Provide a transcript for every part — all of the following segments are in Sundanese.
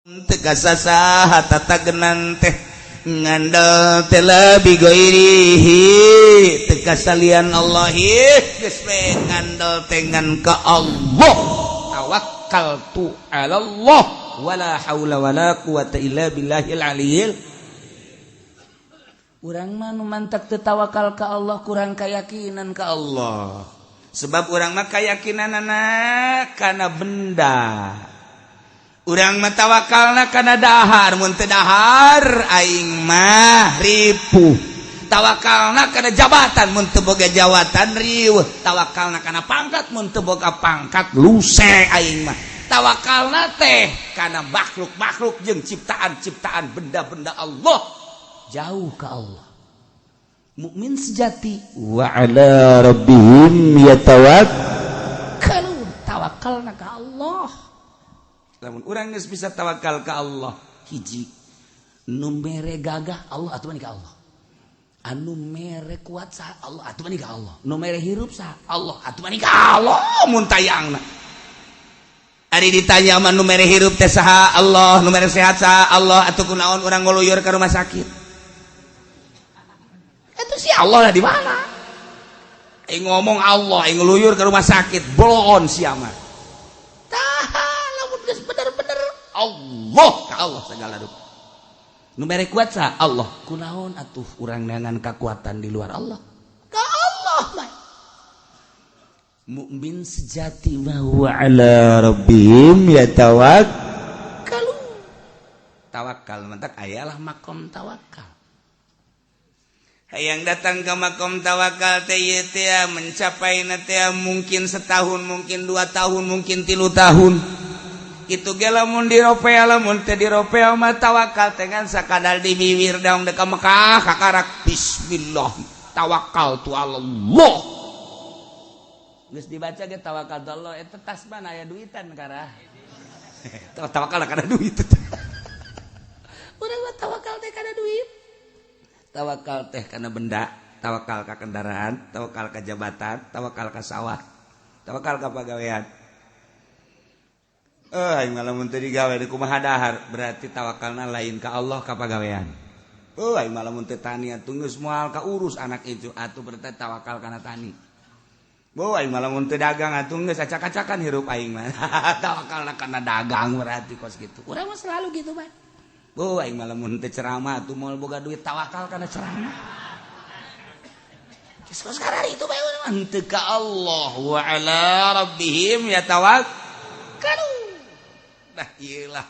Tegasasa tatagenan teh ngandal tela bigoirihi tegas salian Allahi geus ngandal tengan ka Allah tawakkaltu 'ala Allah wala haula wala quwata illa billahil aliyil. Urang mah nu mantak teu tawakal ka Allah kurang kayakinan ka Allah, sebab urang mah kayakinanana kana benda. Urang mah tawakalna kana dahar, mun teu dahar aing mah ripuh. Tawakalna kana jabatan, mun teu boga jabatan riweuh. Tawakalna kana pangkat, mun teu boga pangkat luce aing mah. Tawakalna teh kana makhluk-makhluk jeung ciptaan-ciptaan benda-benda Allah. Jauh ka Allah. Mukmin sejati wa 'ala rabbihim yatawakkalun. Tawakalna ka Allah. Lamun urang geus bisa tawakal ka Allah, hiji nu mere gagah Allah atuh mani ka Allah. Anu mere kuat saha Allah atuh mani ka Allah. Nu mere hirup saha Allah atuh mani ka Allah mun tayangna. Ari ditanya mah nu mere hirup teh saha Allah, nu mere sehat saha Allah atuh kunaon urang ngoluyur ka rumah sakit. Itu si Allah lah di mana? Ngomong Allah, ngeluyur ke rumah sakit, bolon sia mah. Bener-bener Allah ka Allah segala rupa. Nu mere kuat sa Allah. Kunaon atuh urang neangan kekuatan di luar Allah? Ka Allah mah. Mukmin sejati wa 'ala rabbihim yatawakkalun. Tawakal mentak ayalah makom tawakal. Hayang datang ke makom tawakal teh mencapai teh mungkin setahun, mungkin 2 tahun, mungkin 3 tahun. Itu ge lamun di ropea, lamun teh di ropea mah tawakal dengan sakadar di bibir daong dek Mekah kakarak bismillah tawakkaltu 'ala Allah. Geus dibaca ge tawakkaltu 'ala Allah eta tasbih aya duitan karah. Tawakal kana duit. Urang mah tawakal teh kana duit. Tawakal teh kana benda, tawakal ka kendaraan, tawakal ka jabatan, tawakal ka sawah, tawakal ka pagawean. Aing malamun teu digawe di kumaha dahar, berarti tawakalna lain ka Allah ka pagawean. Aing malamun teu tani atuh geus moal ka urus anak itu, atuh berarti tawakal kana tani. Aing malamun teu dagang atuh geus acak-acakan hirup aing mah. Tawakalna kana dagang berarti kos kitu. Urang mah selalu kitu, Pak. Aing malamun teu ceramah atuh moal boga duit tawakal kana ceramah. Geus sekarang itu bae urang mah teu ka Allah wa 'ala rabbihim yatawakkalun. Nah iyalah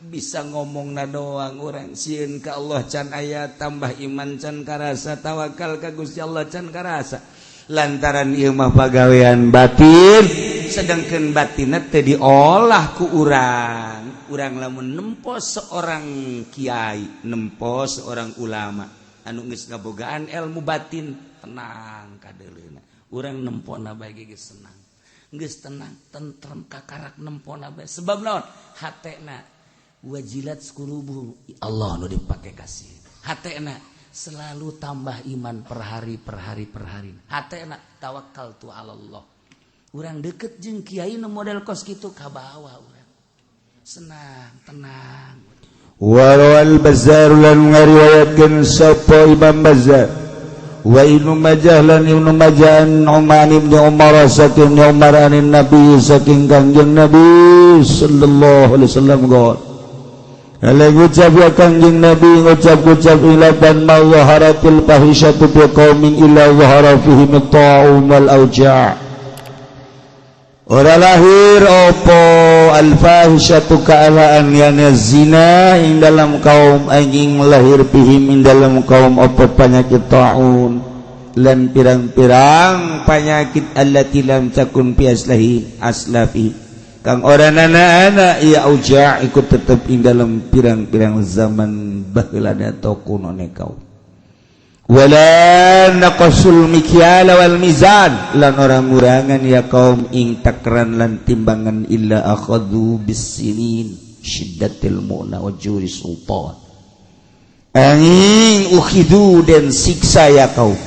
bisa ngomongna doang orang sieun ka Allah can aya tambah iman can karasa tawakal ka Gusti Allah can karasa lantaran ieu mah pagawean batin sedangkeun batinna teu diolah ku urang lamun nempo seorang kiai nempo seorang ulama anu geus ngabogaan ilmu batin tenang kadeuleuna urang nempona bae geus senang geus tenang tentrem kakarak nempona bae sebab naon hatena wajilat qulubuhum Allah nu dipake kasih hatena selalu tambah iman per hari hatena tawakkaltu 'ala Allah urang deket jeung kiai nu model kos kitu kabawa urang senang tenang warawal bazar lan ngariwayatkeun sapa Imam Bazzar wa Ibnu Majah lan Ibnu Majah Umar bin Umar saking Umar anin Nabi saking Kangjeng Nabi sallallahu alaihi wasallam qol ala ngucap ya Kangjeng Nabi ngucap ilaban ma zaharatil fahishatu fi qaumin illa zahara fihim at-ta'un wal auja' ora lahir opo al fahishatu ka'alaan yana zina ing dalam kaum anjing lahir pihim ing dalam kaum opo penyakit ta'un lan pirang-pirang penyakit allati lam takun fi aslafi kang ora nana ya auja' ikut tetep ing dalam pirang-pirang zaman baheula atau kunone kaum wala naqasul mikyal wal mizan lan orang ngurangan ya kaum ing takran lan timbangan illa akhadhu bisinin syiddatil mu'na wa juri sultan angin ukhidu dan siksa ya kaum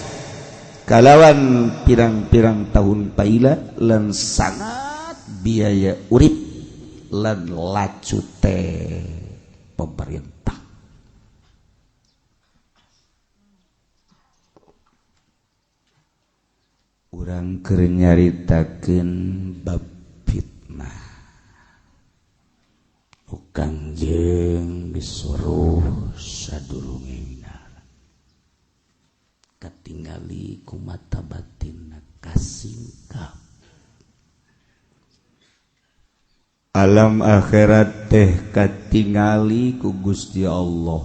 kalawan pirang-pirang tahun paila lan sangat biaya urip lan lacu teh pemerintah. Urang keur nyaritakeun bab fitnah. Kangjeng disuruh sadurungna katingali ku mata batinna kasingkap. Alam akhirat teh katingali ku Gusti Allah,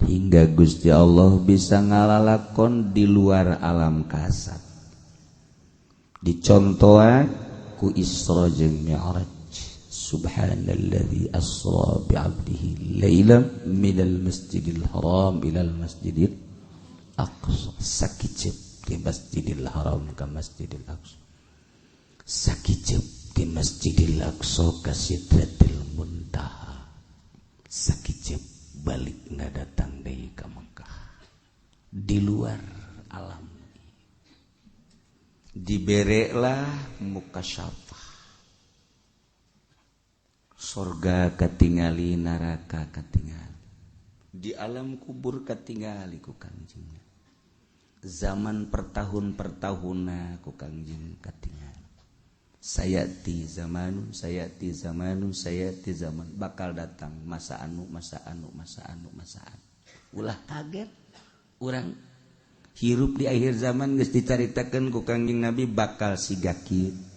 hingga Gusti Allah bisa ngalalakon di luar alam kasat. Dicontohan ku Isra jeung Mi'raj. Subhanalladzi asra bi'abdihi lailan minal masjidil haram ilal masjidil aqsa. Sakicep di masjidil haram ka masjidil aqsa, sakicep di masjidil aqsa ka sidratil muntaha, sakicep balikna datang deui ka Mekah. Di luar alam diberelah mukasyafah, sorga katingali, neraka katingali, di alam kubur katingali ku Kangjeng. Zaman pertahun-pertahunna ku Kangjeng katingali. Sayati zamanu bakal datang masa anu. Ulah kaget urang hirup di akhir zaman geus dicaritakeun ku Kangjeng Nabi bakal siga kieu.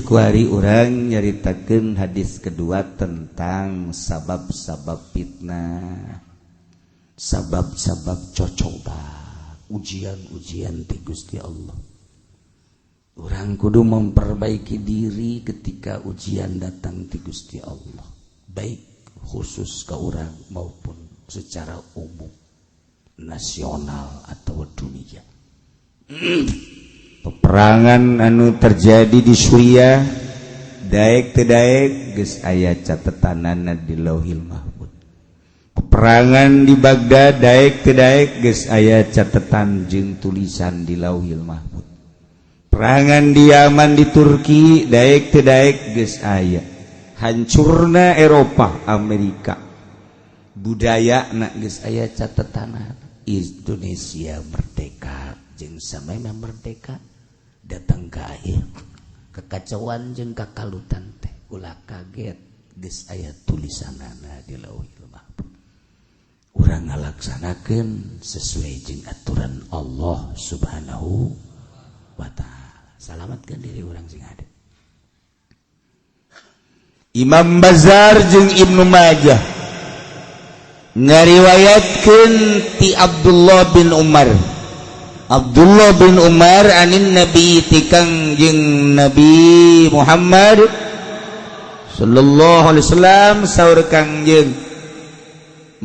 Kuari urang nyaritakeun hadis kedua tentang sabab-sabab fitnah, sabab-sabab cocoba, ujian-ujian ti Gusti Allah. Urang kudu memperbaiki diri ketika ujian datang ti Gusti Allah, baik khusus ke urang maupun secara umum, nasional atau dunia. Peperangan anu terjadi di Suriah daek teu daek geus aya catetanana di Lauhil Mahfuz. Peperangan di Baghdad daek teu daek geus aya catetan jeung tulisan di Lauhil Mahfuz. Perangan di Yaman di Turki daek teu daek geus aya. Hancurna Eropa, Amerika, budayana geus aya catetanana. Indonesia merdeka jeung samana merdeka datang ke akhir kekacauan jeung kakalutan teh ulah kaget geus aya tulisanana di Lauhil Mahfuz. Urang ngalaksanakeun sesuai jeung aturan Allah Subhanahu wa taala. Salamatkeun diri urang sing hade. Imam Bazzar jeung Ibnu Majah ngariwayatkeun ti Abdullah bin Umar anin Nabi ti Kangjeng Nabi Muhammad sallallahu alaihi wasallam saur Kangjeng,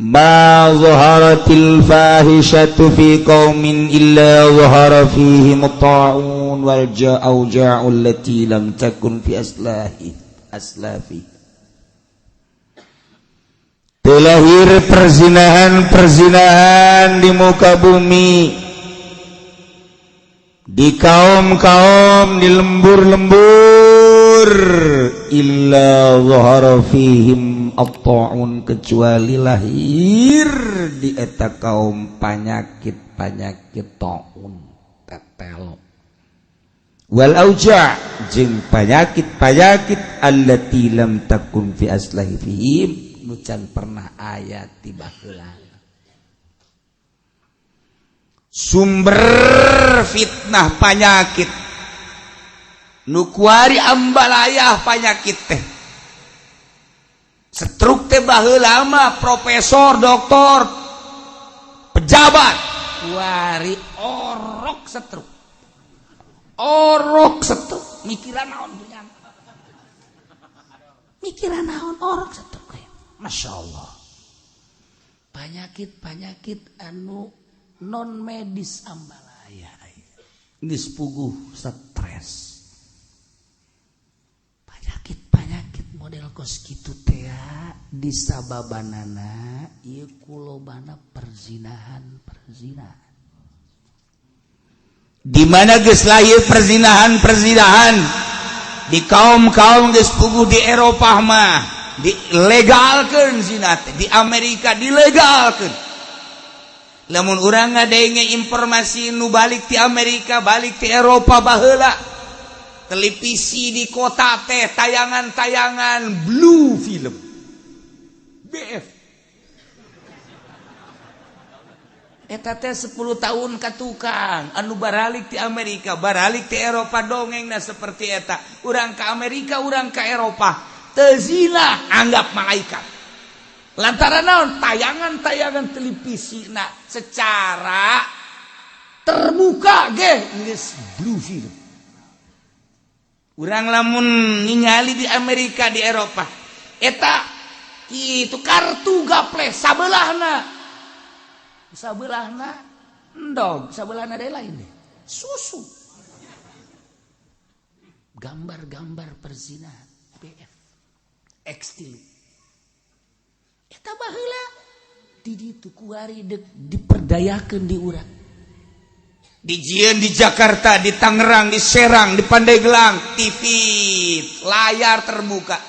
ma zaharatil fahishatu fi qaumin illa zahara fihi muta'un wal ja'u allati lam takun fi aslafi. Terlahir perzinahan di muka bumi, di kaum-kaum, di lembur-lembur, illa zahara fihim at-ta'un, kecuali lahir di eta kaum panyakit ta'un, tetel, wal auja' jeung panyakit allati lam takun fi aslahi fihim, nucan pernah ayat tiba heula. Sumber fitnah panyakit nu kuari ambalayah panyakit teh stroke teh baheula mah profesor, doktor, pejabat kuari orok stroke mikiran naon dunya, mikiran naon orok stroke. Masya Allah, penyakit anu non medis ambalaya geus puguh stres. Penyakit model kos kitu teh disababanana ieu kulobana perzinahan. Di mana geus lahir perzinahan di kaum geus puguh di Eropa mah dilegalkeun zina teh di Amerika dilegalkeun. Lamun urang ngadenge informasi nu balik ti Amerika balik ti Eropa baheula televisi di kota teh tayangan-tayangan blue film BF eta teh 10 tahun ka tukang anu baralik ti Amerika baralik ti Eropa dongengna seperti eta urang ka Amerika urang ka Eropa teu zina anggap malaikat lantaran naon tayangan-tayangan televisi na secara terbuka ge geus blue film urang lamun ningali di Amerika di Eropa eta kitu kartu gaple sabelahna endog sabelahna deui lain deh susu gambar-gambar perzinahan BF ekstil eta baheula di ditu kuari diperdayakeun di urang dijieun di Jakarta di Tangerang di Serang di Pandeglang TV layar terbuka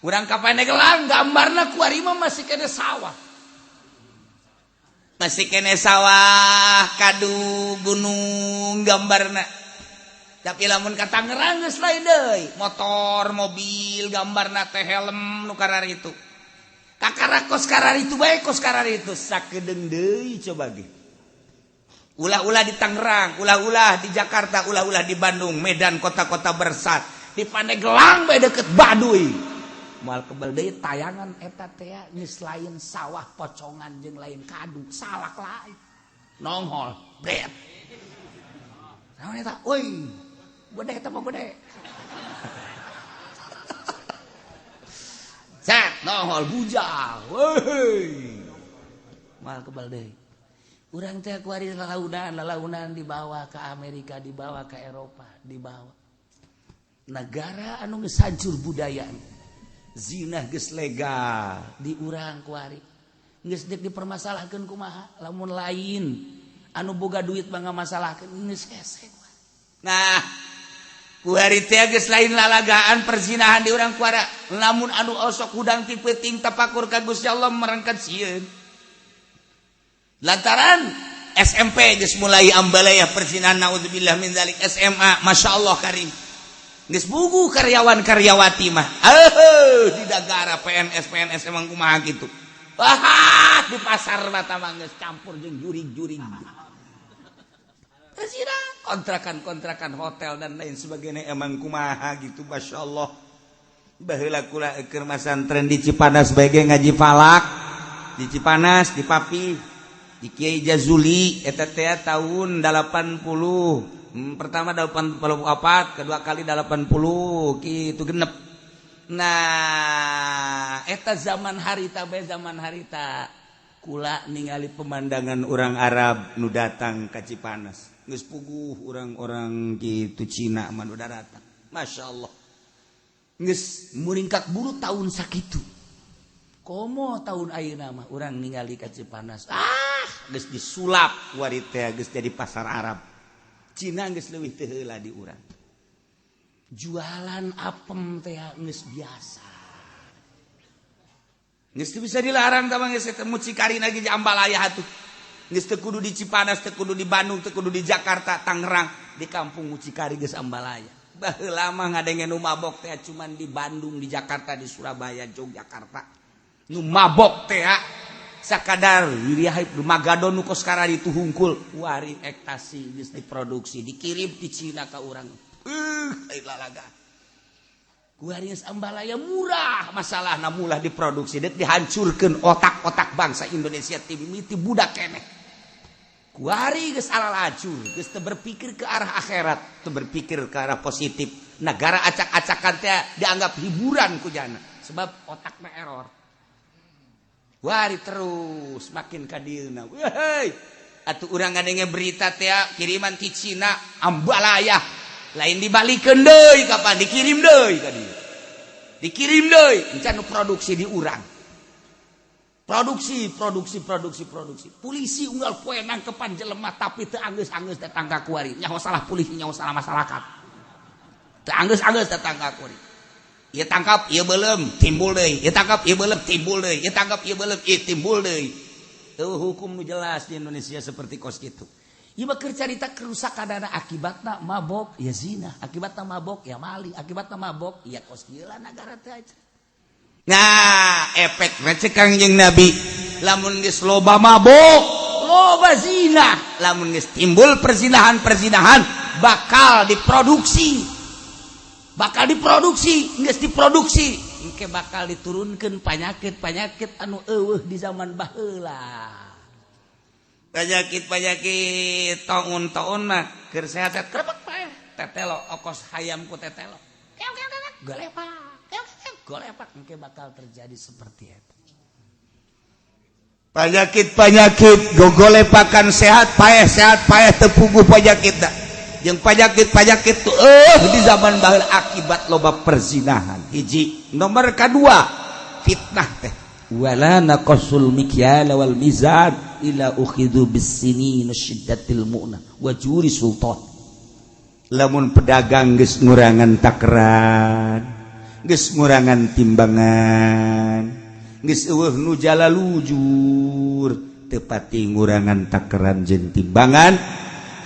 urang ka Pandeglang gambarna kuari mah masih kene sawah kadu gunung gambarna tapi lamun ka Tangerang geus lain deui motor mobil gambarna teh helm nu karar itu kakara kos karar itu bae kos karar itu sakedeung deui coba ge ulah-ulah di Tangerang ulah-ulah di Jakarta ulah-ulah di Bandung Medan kota-kota bersat di Pandeglang bae deket Baduy moal kebal deui tayangan eta teh geus lain sawah pocongan jeung lain kadu salak lain nongol bret naon eta euy gede eta mah gede Zat nongol bujal weuy moal kebal deui urang teh kuari lalaunan dibawa ke Amerika dibawa ke Eropa dibawa negara anu geus hancur budayana zina geus legal di urang kuari geus dek dipermasalahkeun kumaha lamun lain anu boga duit mah ngamasalahkeun geus hese nah kuari teh geus lain lalagaan perzinahan di urang kuara lamun anu osok hudang ti peuting tapakur ka Gusti Allah merengket sieun lantaran SMP geus mulai ambalaya perzinahan naudzubillah min dzalik SMA masyaallah karim geus bugu karyawan-karyawati mah di dagara PNS emang kumaha kitu di pasar mata mah geus campur jeung jurig-jurig kontrakan hotel dan lain sebagainya emang kumaha gitu masyaallah baheula kula keur masantren di Cipanas bae ngaji falak di Cipanas di Papi di Kiai Jazuli eta teh tahun 80 pertama 84 kedua kali 80 gitu genep nah eta zaman harita kula ningali pemandangan orang Arab nu datang ka Cipanas geus puguh orang-orang gitu Cina mah nu datang masyaallah geus muringkak buru tahun sakitu komo tahun ayeuna mah urang ningali ka Cipanas geus disulap kuari teh geus jadi pasar Arab Cina geus leuwih teu heula di urang. Jualan apem teh geus biasa. Geus teu bisa dilarang tah geus eta mucikari lagi di Ambalaya atuh. Geus teu kudu di Cipanas, teu kudu di Bandung, teu kudu di Jakarta, Tangerang, di kampung mucikari geus Ambalaya. Baheula mah ngadenge nu mabok teh cuman di Bandung, di Jakarta, di Surabaya, Yogyakarta. Nu mabok teh sakadar wirihaip Magadon nu kos karari itu hungkul wari ekstasi geus diproduksi dikirim di Cina ka urang lalaga kuari geus Ambalaya murah masalahna mulah diproduksi dek dihancurkeun otak-otak bangsa Indonesia ti mimiti budak keneh kuari geus alalajur geus teu berpikir ke arah akhirat teu berpikir ke arah positif negara acak-acakan teh dianggap hiburan ku jana sebab otakna error wari terus makin kadieuna. Weuy, atuh urang ngadenge berita teh kiriman ti Cina Ambalaya. Lain dibalikeun deui kapan dikirim deui ka dieu. Dikirim deui encan produksi di urang. Produksi. Polisi unggal poe nangkepan jelema tapi teu anggeus-anggeus datang ka kuari. Nyaho salah polisi, nyaho salah masyarakat. Teu anggeus-anggeus datang ka kuari. ieu tangkap ieu beulem timbul deui ieu tangkap ieu beulem timbul deui ieu tangkap ieu beulem ieu timbul deui teu hukum nu jelas di Indonesia seperti kos kitu ieu mah keur carita kerusakan akibatna mabok ya zina akibatna mabok ya maling akibatna mabok ya kos kieu lah nagara teh aja. Nah efek recek Kangjeng Nabi lamun geus loba mabok loba zina lamun geus timbul perzinahan bakal diproduksi geus diproduksi engke bakal diturunkeun penyakit anu eueuh di zaman baheula penyakit taun mah keur sehat krebek bae tetelo okos hayam ku tetelo golepak engke bakal terjadi seperti itu penyakit gogolepakan sehat payah tepuguh penyakit da jeung penyakit tuh di zaman baheula akibat loba perzinahan hiji nomor kedua fitnah teh wala naqasul mikyal wal mizan ila ukhidhu bis-sinin syiddatil mu'nah wa juri sultan lamun pedagang geus ngurangan takran geus ngurangan timbangan geus eueuh nu jala lujur teu pati ngurangan takaran jeung timbangan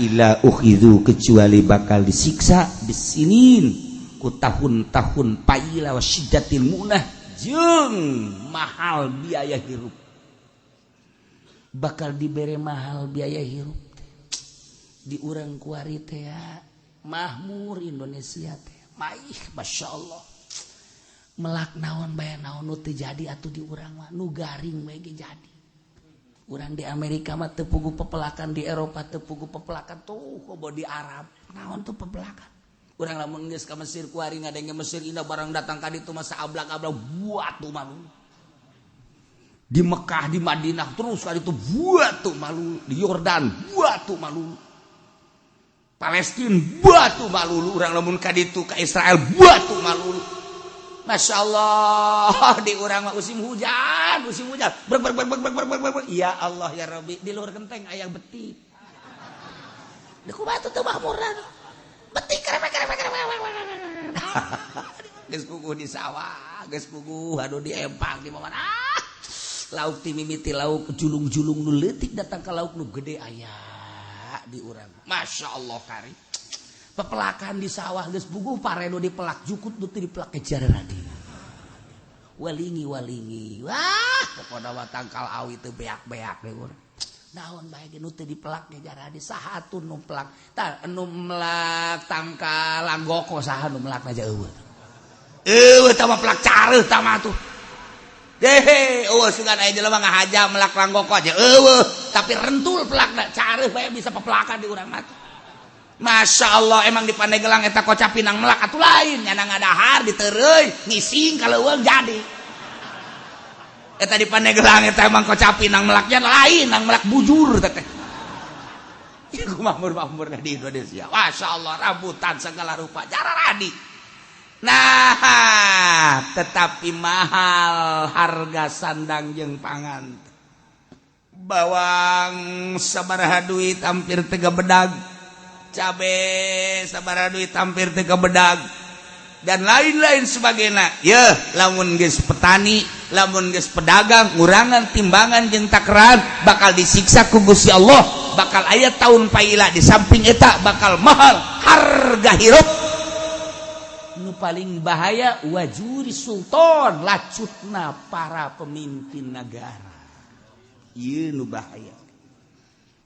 ila ukhidhu kecuali bakal disiksa bisinin ku tahun-tahun paila wa syiddatil mu'nah jeung mahal biaya hirup bakal dibere mahal biaya hirup di urang kuari teh makmur Indonesia teh maih masyaallah melak naon bae naon nu teu jadi atuh di urang mah nu garing bae ge jadi urang di Amerika mah teu puguh pepelakan di Eropa teu puguh pepelakan tuh kobo di Arab naon tuh pepelakan urang lamun geus ka Mesir kuari ngadenge Mesir indah barang datang ka ditu mah saablak-ablak buat tuh malu di Mekah di Madinah terus ka ditu buat tuh malu di Yordan buat tuh malu Palestina buat tuh malu urang lamun ka ditu ka Israel buat tuh malu Masya Allah di urang mah musim hujan ber ya Allah ya Rabbi di luar genteng aya betik di kubatu teu makmuran betik geus puguh di sawah geus puguh aduh di empang di mana lauk ti mimiti lauk julung-julung nu leutik datang ka lauk nu gede aya di urang Masya Allah kari pepelakan di sawah geus puguh paredo dipelak jukut nu teu dipelak kejar radi walingi wah pokona mah tangkal awi teu beak-beak we urang naon bae ge nu teu dipelak kejar radi saha atuh nu pelak tah anu melak tangkal langgoko saha nu melak aja eueuh tah mah pelak careuh tah mah tuh dehe sugan aya jelema ngahaja melak langgoko aja eueuh tapi rentul pelakna careuh bae bisa pepelakan di urang mah Masya Allah emang di Pandeglang eta kocap pinang melak atuh lain nyana ngadahar ditereuy ngising kaleuweung jadi eta di Pandeglang eta emang kocap pinang melaknya lain nang melak bujur teh ieu makmur-makmurna di Indonesia Masya Allah rambutan segala rupa cara radi nah tetapi mahal harga sandang jeung pangan bawang sabaraha duit hampir 3 bedag cabe sabaraha duit hampir 3 bedag dan lain-lain sebagainya ya lamun geus petani lamun geus pedagang ngurangan timbangan jeung takaran bakal disiksa ku Gusti Allah bakal aya taun paila di samping eta bakal mahal harga hirup nu paling bahaya wajuri sultan lacutna para pemimpin negara ieu nu bahaya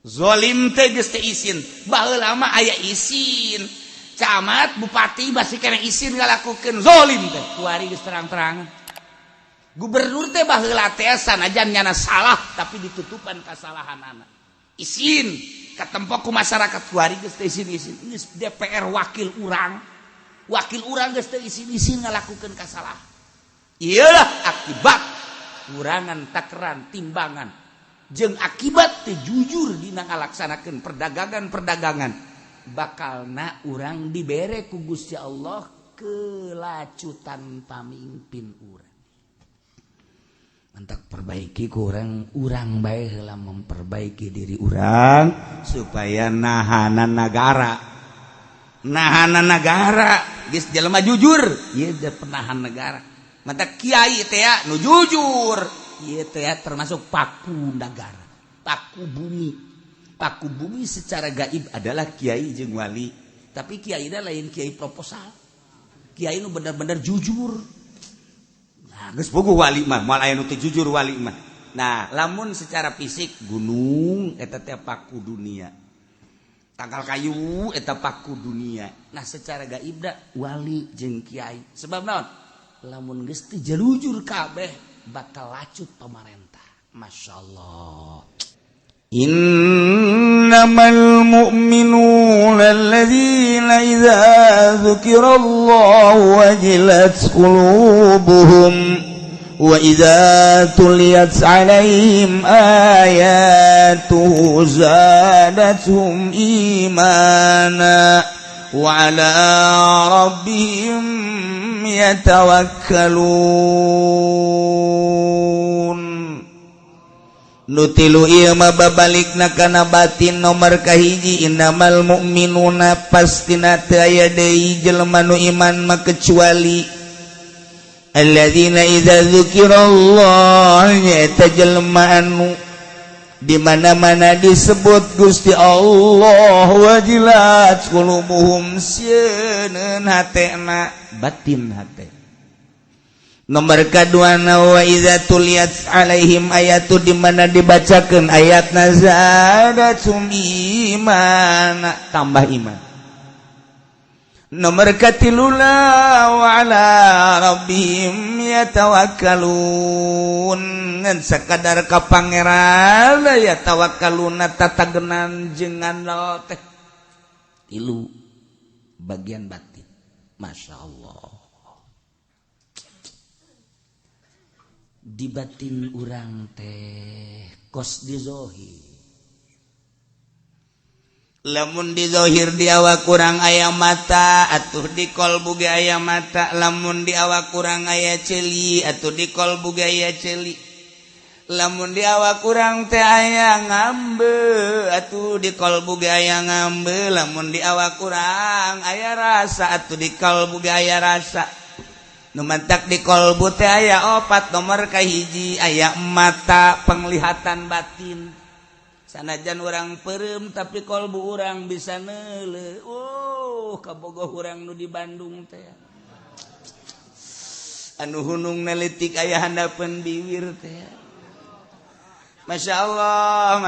zolim teh geus teu izin baheula mah aya izin camat bupati basi keneh izin ngalakukeun zolim teh kuari geus terang-terangan gubernur teh baheula teh sanajan nyana salah tapi ditutupan kasalahanana izin katempo ku masyarakat kuari geus teu izin geus DPR wakil urang geus teu izin ngalakukeun kasalahan ieulah akibat kurangan takaran timbangan jeung akibat teu jujur dina ngalaksanakeun perdagangan bakalna urang dibere ku Gusti Allah kelacutan pamimpin urang mantak perbaiki ku urang bae heula memperbaiki diri urang supaya nahanan nagara nahana negara geus jelema jujur ieu penahan negara mata kiai teh nu jujur ieu teh termasuk paku negara paku bumi secara gaib adalah kiai jeung wali tapi kiai dah lain kiai proposal kiai nu bener-bener jujur nah geus bogoh wali mah moal aya nu teu jujur wali mah nah lamun secara fisik gunung eta teh paku dunia tangkal kayu eta paku dunia nah secara gaib da wali jeung kiai sebab naon lamun geus teu jalujur kabeh bakal lacut pamarentah masyaallah innamal mu'minuna alladzina idza dzukirallahu wajilat qulubuhum wa idza tuliyat 'alaihim ayatuhu zadatuhum imana wa 'ala rabbihim yatawakkalun nutilu ieu mah babalikna kana batin nomor kahiji innamal mu'minuna pastina teu aya deui jelema nu iman mah kecuali alladzina idza dzukirallah nyaeta jelema anu di mana-mana disebut Gusti Allah wajilat qulubuhum sieun hatena batin hate nomor kaduana wa idza tuliyat alaihim ayatu di mana dibacakeun ayatna zadatum imana tambah iman nomor katilula wa ala rabbihim yatawakkalun ngan sakadar ka pangeran yatawakkaluna tatagenan jengan teh tilu bagian batin masyaallah di batin urang teh kos di zohir lamun di zohir di awak kurang aya mata atuh di kolbu ge aya mata lamun di awak kurang aya ceuli atuh di kolbu ge aya ceuli lamun di awak kurang teh aya ngambe atuh di kolbu ge aya ngambe lamun di awak kurang aya rasa atuh di kolbu ge aya rasa nu mantak di kolbu teh aya opat nomor kahiji aya mata penglihatan batin sanajan urang peureum tapi kolbu urang bisa neuleuh kabogoh urang nu di Bandung teh anu hunung nelitik aya handapeun bibir teh masyaallah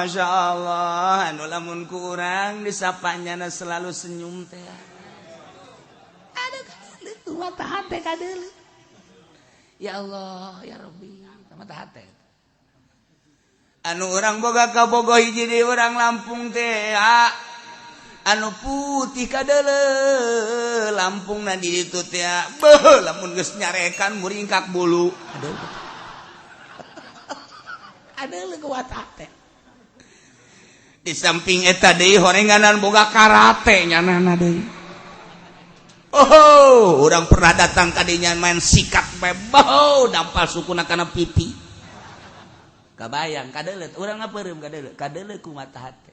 anu lamun ku urang disapanyana selalu senyum teh ada kadeuleuh mata hate kadeuleuh ya Allah ya Rabbi mata hate anu orang boga kabogoh hiji di orang Lampung teh anu putih kadeuleuh Lampung na di ditu teh beuh lamun geus nyarekan muringkak bulu adeuleuh kuat teh di samping eta deui horenganan boga karate nyanana deui urang pernah datang ka dinya main sikat beuh dampal sukuna kana pipi kabayang kadeuleuh urang ngapeureum kadeuleuh ku mata hate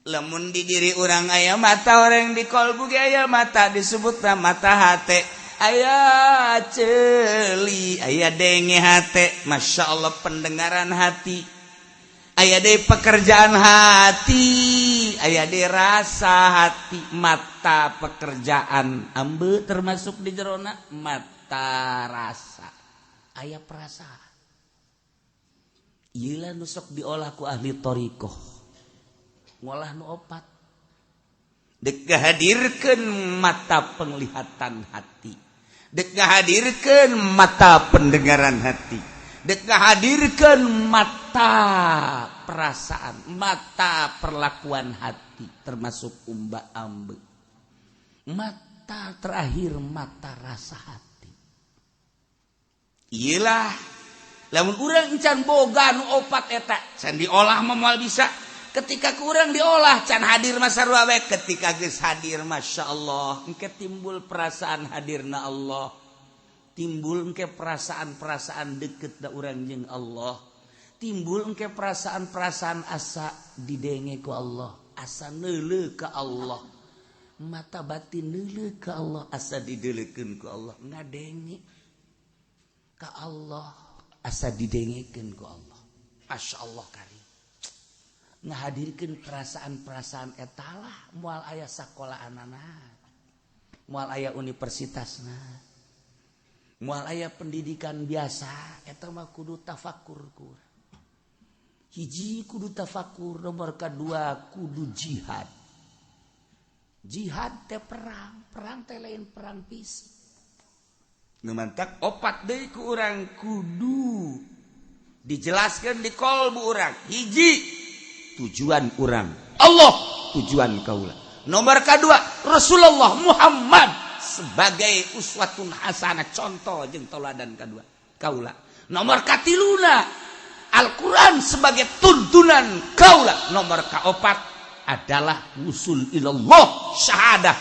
lamun di diri urang aya mata orang di kolbu ge aya mata disebutna mata hate aya ceuli aya denge hate masyaallah pendengaran hati aya deui pekerjaan hati aya deui rasa hati mata pekerjaan ambe termasuk di jerona mata rasa aya perasaan ieu nu sok diolah ku ahli thariqah ngolah nu opat dek ngahadirkeun mata penglihatan hati dek ngahadirkeun mata pendengaran hati dek ngahadirkeun mata perasaan mata perlakuan hati termasuk umba ambe mata terakhir mata rasa hati iyalah lamun urang encan boga nu opat eta can diolah mah moal bisa ketika kurang diolah can hadir mah sarua we ketika geus hadir masyaallah engke timbul perasaan hadirna Allah timbul engke perasaan-perasaan deket da urang jeung Allah timbul engke perasaan-perasaan asa didenge ku Allah asa neuleuh ka Allah mata batin deuleu ka Allah asa dideuleukeun ku Allah ngadenge ka Allah asa didengekeun ku Allah. Masyaallah karim ngahadirkeun perasaan-perasaan eta lah moal aya sakolaanana moal aya universitasna moal aya pendidikan biasa eta mah kudu tafakur ku hiji kudu tafakur nomor kedua kudu jihad teh perang teh lain perang fisik nu mantak opat deui ku urang kudu dijelaskeun di qalbu urang hiji tujuan urang Allah tujuan kaula nomor kedua Rasulullah Muhammad sebagai uswatun hasanah contoh jeung tauladan kedua kaula nomor katiluna Al-Quran sebagai tuntunan kaula nomor kaopat adalah wusul ilallah syahadah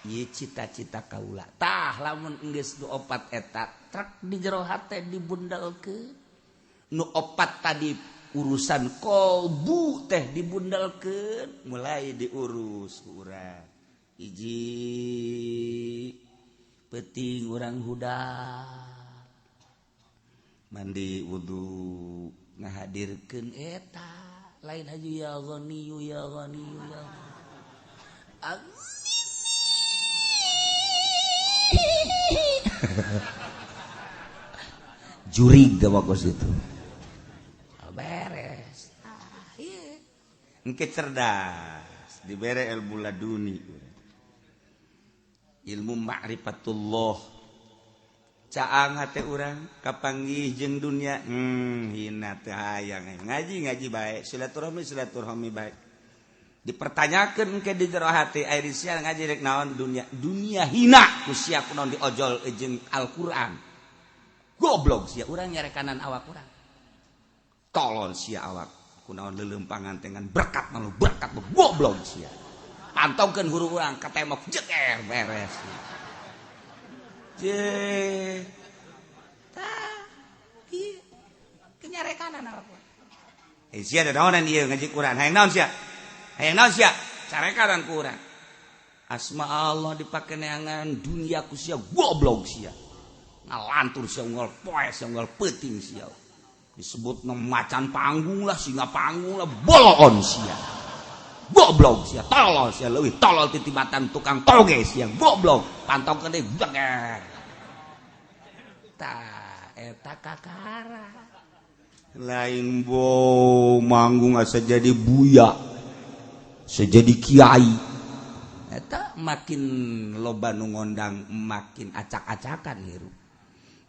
ieu cita-cita kaula tah lamun geus nu opat eta trek di jero hate dibundalkeun nu opat tadi urusan kolbu teh dibundalkeun mulai diurus ku urang hiji penting urang huda mandi wudu ngahadirkeun eta lain haju ya ghaniyu ya ghaniyu ya jurig da wakos itu beres iya engke cerdas dibere ilmu laduni ilmu ma'rifatullah caang hate urang kapanggih jeung dunia hina teh hayang ngaji bae silaturahmi bae dipertanyakeun ke di jero hati aya di sia ngaji rek naon dunia hina ku sia kunaon diojol jeung Al-Qur'an goblok sia urang nyarekanan awak urang tolol sia awak kunaon leuleumpangan dengan berkat malu berkat goblok sia pantaukeun huru urang ka tembok jeker beres kenyarekanan awak sia da naonan ieu ngaji Quran hayang naon sia carekanan ku urang asma Allah dipake neangan dunia ku sia goblok sia ngalantur sia unggal poe sia unggal peuting sia disebut macan panggung lah singa panggung lah boloon sia goblok sia tolol sia leuwih tolol titibatan tukang toge sia goblok pantau keun deui jeger eta kakara lain bo manggung asa jadi buya sejadi kiai eta makin loba nu ngondang makin acak-acakan hirup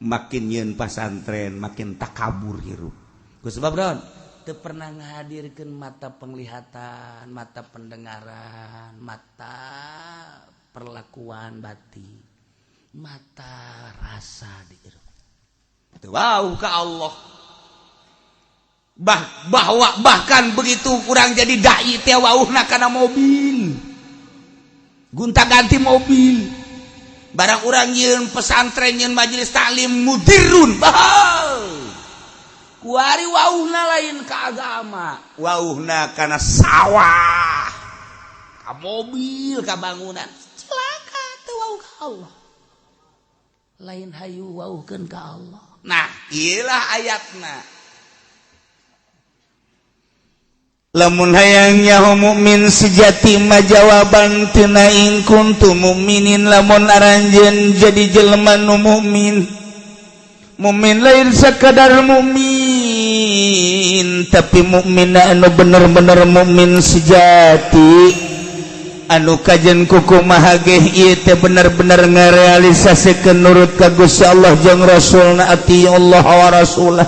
makin nyeun pasantren makin takabur hirup ku sebab naon teu pernah ngahadirkeun mata penglihatan mata pendengaran mata perlakuan batin mata rasa di hirup wow ke Allah bahkan begitu kurang jadi dai teh wauhna kana mobil gonta-ganti mobil barang urang nyeun pesantren nyeun majelis taklim mudirun kuari wauhna lain ka agama wauhna kana sawah ka mobil ka bangunan celaka teu wauh ka Allah lain hayu wauhkeun ka Allah. Nah, iyalah ayatna. Lamun hayang nyaho mukmin sejati mah jawaban teu naing kuntum mukminin lamun aranjeun jadi jelema nu mukmin. Mukmin lain sakadar mukmin, tapi mukmin anu bener-bener mukmin sejati. Anu kajen kukumaha ge ieu teh bener-bener ngarealisasikeun nurut ka Gusti Allah jeung Rasulna ati Allah wa rasulah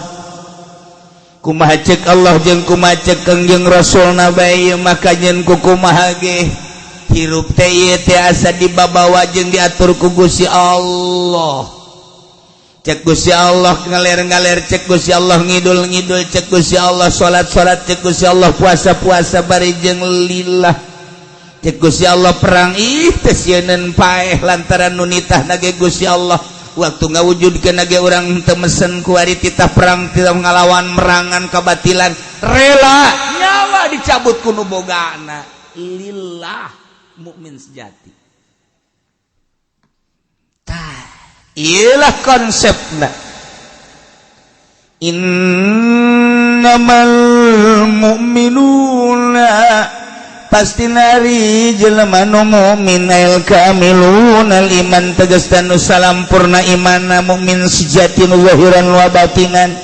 kumaha ceuk Allah jeung kumaha ceuk jeung Rasulna bae mah kajen kukumaha ge hirup teh ieu teh asa dibabawa jeung diatur ku Gusti Allah cek Gusti Allah ngaler-ngaler cek Gusti Allah ngidul-ngidul cek Gusti Allah salat-salat cek Gusti Allah puasa-puasa bari jeung lillah cek Gusti Allah perang teh sieun paeh lantaran nu nitah nage Gusti Allah waktu ngawujudkeun nage urang teu mesen ku ari titah perang titah ngalawan merangan kabatilan rela nyawa dicabut ku nu bogana lillah mukmin sejati. Tah, iyalah konsepna. Innamal mu'minuna pasti nari jelema nu mukmin al kamilun al iman tegasna nu salampurna imanna mukmin sejati nu zahiran wa batinan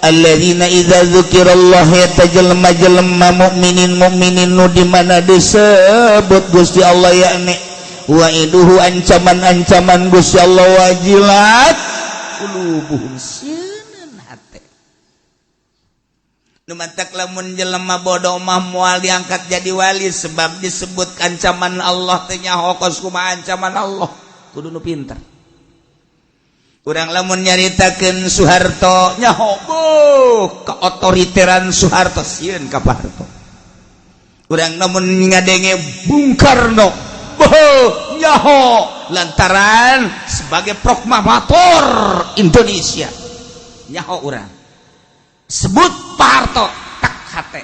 alladzina idza dzukirallahu yatajalma mukminin nu di mana disebut Gusti Allah yakni wa'iduhu ancaman Gusti Allah wajilat qulubuhum numantak lamun jelema bodoh mah moal diangkat jadi wali sebab disebut ancaman Allah teh nyaho kos kumaha ancaman Allah kudu nu pinter. Urang lamun nyaritakeun Soeharto nyaho keotoriteran Soeharto sieun ka Pak Harto. Urang lamun ngadenge Bung Karno nyaho lantaran sebagai proklamator Indonesia nyaho urang. Sebut Pak Harto tak hate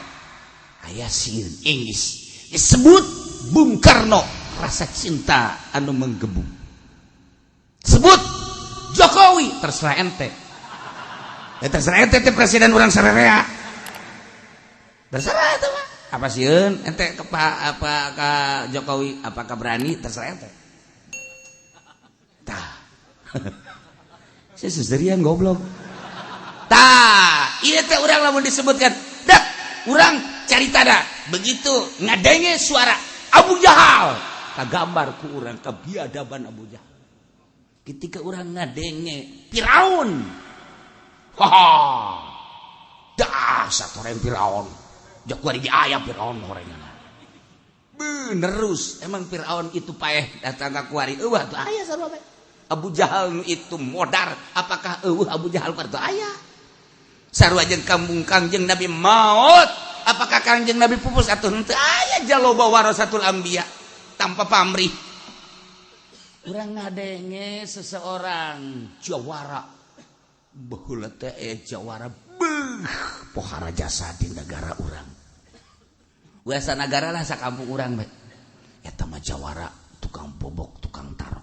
aya sieun Inggris disebut Bung Karno rasa cinta anu menggebu. Sebut Jokowi terserah ente terserah ente presiden urang sararea terserah itu mah apa sieun ente ke apa ka Jokowi apakah berani terserah ente tah saya suserian goblok. Tah, ieu teh urang lamun disebutkan, dak urang carita da begitu ngadenge suara Abu Jahal, kagambar ku urang kabiadaban Abu Jahal. Ketika urang ngadenge Firaun. Dah satoreng Firaun. Jak kuari di aya Firaun horengna. Benerus emang Firaun itu paeh datang ka kuari. Eueuh tuh aya sarua Abu Jahal itu modar, apakah Abu Jahal kartu aya? Sarua jeung kampung Kangjeng Nabi maut, apakah Kangjeng Nabi pupus atuh henteu aya jaloba warasatul anbiya tanpa pamrih. Urang ngadenge seseorang jawara baheula teh jawara pohara jasa di negara urang. Biasa negara lah sakampung urang bae. Eta mah jawara tukang bobok, tukang tarok,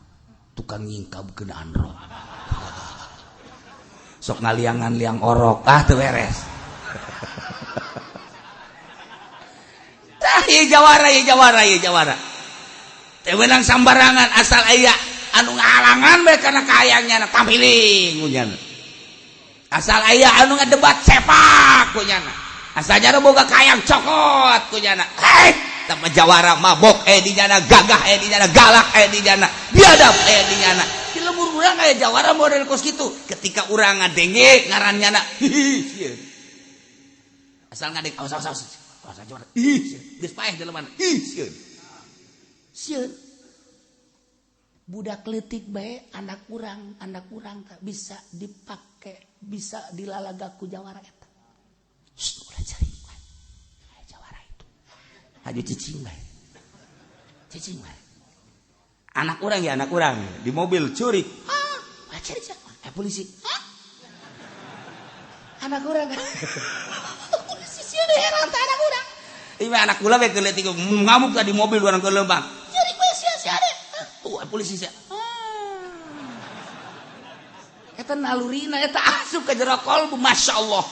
tukang nyingkabkeun andro. Sok ngaliangan liang orok teu beres. Tah ieu jawara. Teu meunang sambarangan asal aya anu ngahalangan bae kana kaayangnya tampiling ngunyana. Asal aya anu ngadebat sepak kunyana. Asal jana boga kaayang cokot kunyana. Hei, tah jawara mabok di nyana, gagah di nyana, galak di nyana, biadab di nyana. Di lemur urang aya jawara model kos kitu. Ketika urang ngadenge ngarannyana sieun. Asal ngadeng awas jawara. Geus paeh jelema. Sieun. Budak leutik bae anak urang teh bisa dipake, bisa dilalagaku jawara eta. Ulah cari. Jawara itu. Haju cicing bae. Anak urang di mobil curi. Cari siapa? Polisi. Anak urang. Polisi sieun heran teh anak urang. Ieu anak kula bae keleutik ngamuk di mobil urang ke Lembang. Cari bae sia-sia deh. Tuh polisi sia. Eta nalurina eta asup ka jero kolbu masyaallah.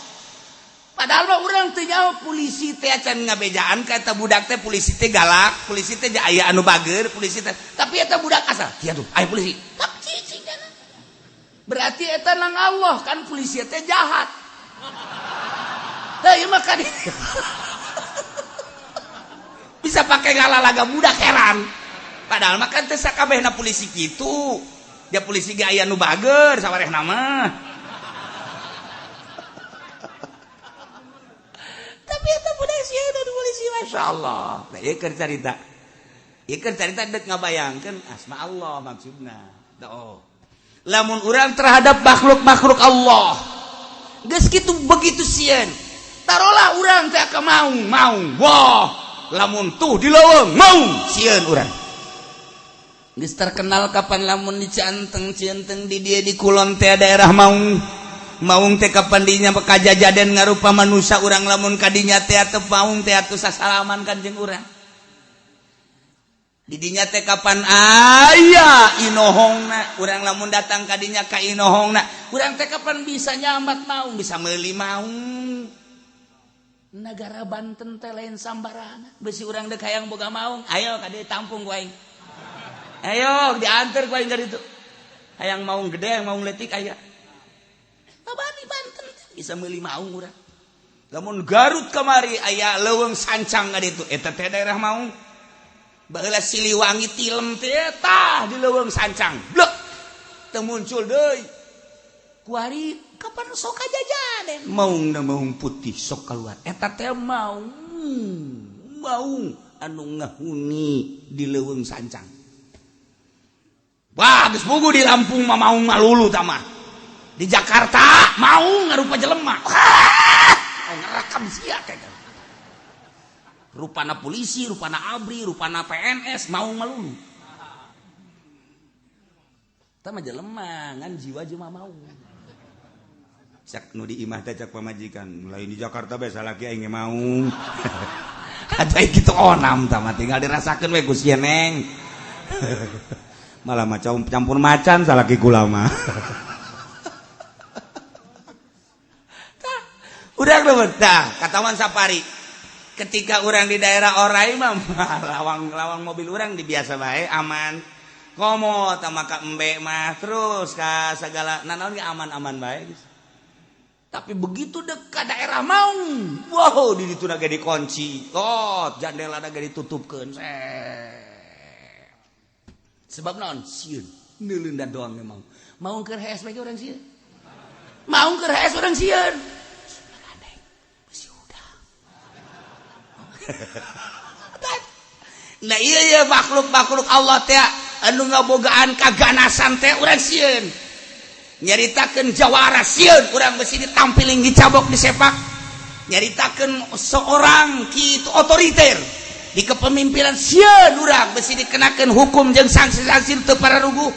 Padahal mah urang teu nyaho polisi teh acan ngabejaan ka eta budak teh polisi teh galak, polisi teh aya anu bageur, polisi teh. Tapi eta budak asal, kieu tuh, aya polisi. Tapi cicing kana. Berarti eta nang Allah kan polisi teh jahat. Tah ieu mah kan bisa pakai ngalalaga budak heran. Padahal mah kan teu sakabehna polisi kitu. Dia polisi ge aya nu bageur sawarehna mah. Tapi eta budak sia udah polisi masyaallah. Nah, ieu keur carita. Ieu keur carita dek ngabayangkeun asma Allah maksudna. Oh. Lamun urang terhadap makhluk-makhluk Allah. Geus kitu begitu sieun. Tarolah urang teh ka mau. Wah, lamun tuh di leuweung mau sieun urang. Geus terkenal kapan lamun dicanteng cienteng di dieu di kulon teh daerah Maung teh kapan dinya kajajaden ngarupa manusia urang lamun kadinya teh ateu Maung teh atuh sasalaman kan jeung urang. didinya teh kapan aya inohongna urang lamun datang kadinya ka inohongna urang teh kapan bisa nyambat maung bisa meuli maung negara Banten teh lain sambarana besi urang dek hayang boga maung ayo ka dieu tampung ku aing ayo diantar ku aing ka ditu hayang maung gede hayang maung leutik aya babani Banten bisa meuli maung urang lamun Garut kamari aya leuweung sancang ka ditu eta teh daerah maung baheula Siliwangi tilem teh tah di leuweung sancang blek teu muncul deui kuari kapan sok ajajanen maungna maung putih sok keluar eta teh maung anu ngahuni di leuweung sancang wah geus bugu di Lampung mah maung malulu tah mah di Jakarta maung ngarupa jelema ngerekam sia kayak rupana polisi, rupana abri, rupana PNS mau malulu. Eta mah jelema ngan jiwa jelema mau. Cak nu di imah teh cak pamajikan, lain di Jakarta bae salaki aing mau. Ada kitu onam tah mah tinggal dirasakeun we ku sia Neng. Malah mah campur macan salaki kula mah. Udah leuweung tah katawan sapari. Ketika orang di daerah Orai mah lawang mobil orang di biasa bae aman. Komo tah maka embe mah terus ka sagala nanaon ge aman-aman bae. Tapi begitu dekat daerah Maung, wow di ditu ge dikunci. Jendela ge ditutupkeun. Sebab naon? Sieun. Neuleundan doang memang. Maung keur hees bae urang sieun. Maung keur hees urang sieun. Nah iya makhluk-makhluk Allah teh anu ngabogaan kaganasan teh urang sieun nyaritakeun jawara sieun urang besi ditampilin dicabok disepak nyaritakeun seorang kitu otoriter di kepemimpinan sieun urang besi dikenakeun hukum jeung sanksi-sanksi teu pararuguh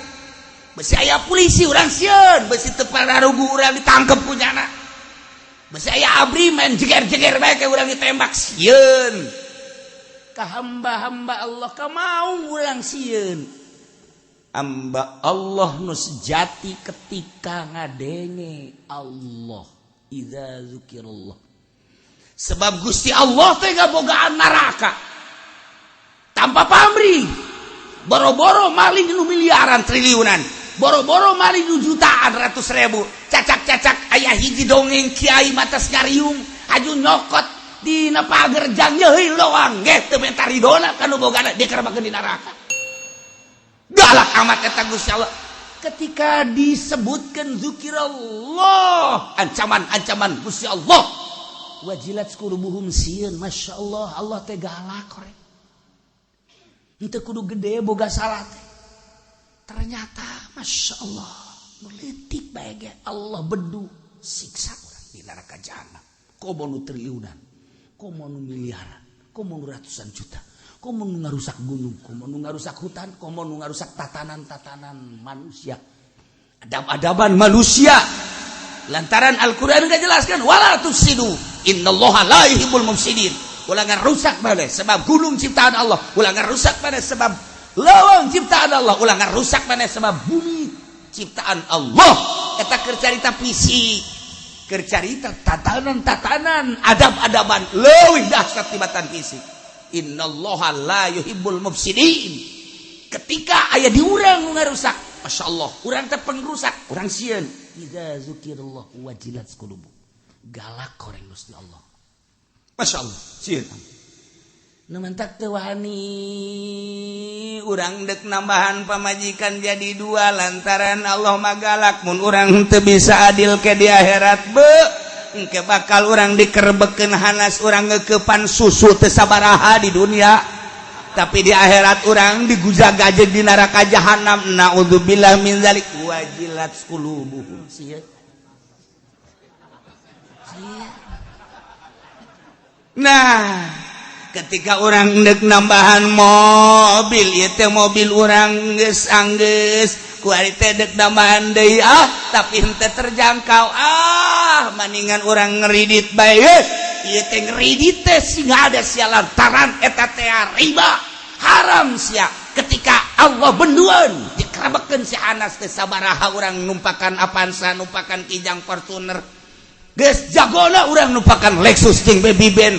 besi aya polisi urang sieun besi teu pararuguh urang ditangkep punyana besi aya abri main jeger-jeger bae ke urang ditembak sieun ka hamba-hamba Allah ka maung urang sieun hamba Allah nu sejati ketika ngadenge Allah idza zukirallah sebab Gusti Allah teh ngabogaan neraka tanpa pamrih boro-boro maling nu miliaran triliunan boro-boro maling nu jutaan ratus ribu cacak-cacak aya hiji dongeng kiai matas ngariung aju nyokot dina pager jang yeuh loang ge teu menta ridona kanu bogana dikerebakeun di neraka galak amat eta Gusti Allah ketika disebutkan zikirallah ancaman-ancaman Gusti Allah wajilat qulubuhum sieun masyaallah Allah teh galak korek henteu kudu gede boga salah teh ternyata masyaallah leutik bae ge Allah bedu siksa urang di neraka jahanam komo nu triliunan komo nu miliaran komo nu ratusan juta komo nu ngarusak gunung komo nu ngarusak hutan komo nu ngarusak tatanan-tatanan manusia adab-adaban manusia lantaran Al-Qur'an enggak jelaskan wala tusidu innallaha la yuhibbul mufsidin ulah ngarusak bae sebab gunung ciptaan Allah ulah ngarusak bae sebab lawang ciptaan Allah ulah ngarusak bae sebab bumi ciptaan Allah eta keur carita fisik keur carita tatanan-tatanan adab-adaban leuwih dahsyat tibatan fisik innallaha la yuhibbul mufsidin ketika aya di urang nu ngarusak masyaallah urang teh pengrusak urang sieun idza zukirallah wajilat qulubuh galak koreng Gusti Allah masyaallah sieun nu mentak teu wani urang dek nambahan pamajikan jadi dua lantaran Allah magalak mun urang teu bisa adil ke di akhirat engke bakal urang dikerebekeun hanas urang ngeukepan susu teu sabaraha di dunia tapi di akhirat urang digujag-gajeg di neraka jahanam naudzubillah min zalik wajilat qulubuhum nah ketika orang dek nambahan mobil ieu teh mobil urang geus anggeus ku ari teh dek nambahan deui tapi henteu terjangkau maningan urang ngeridit bae ieu teh ngeridit teh sing ada sia lantaran eta teh riba haram sia ketika Allah benduan dikerabekeun si Anas teh sabaraha urang numpakan Avanza, numpakan Kijang Fortuner, geus jagona urang numpakan Lexus jeung Baby Ben,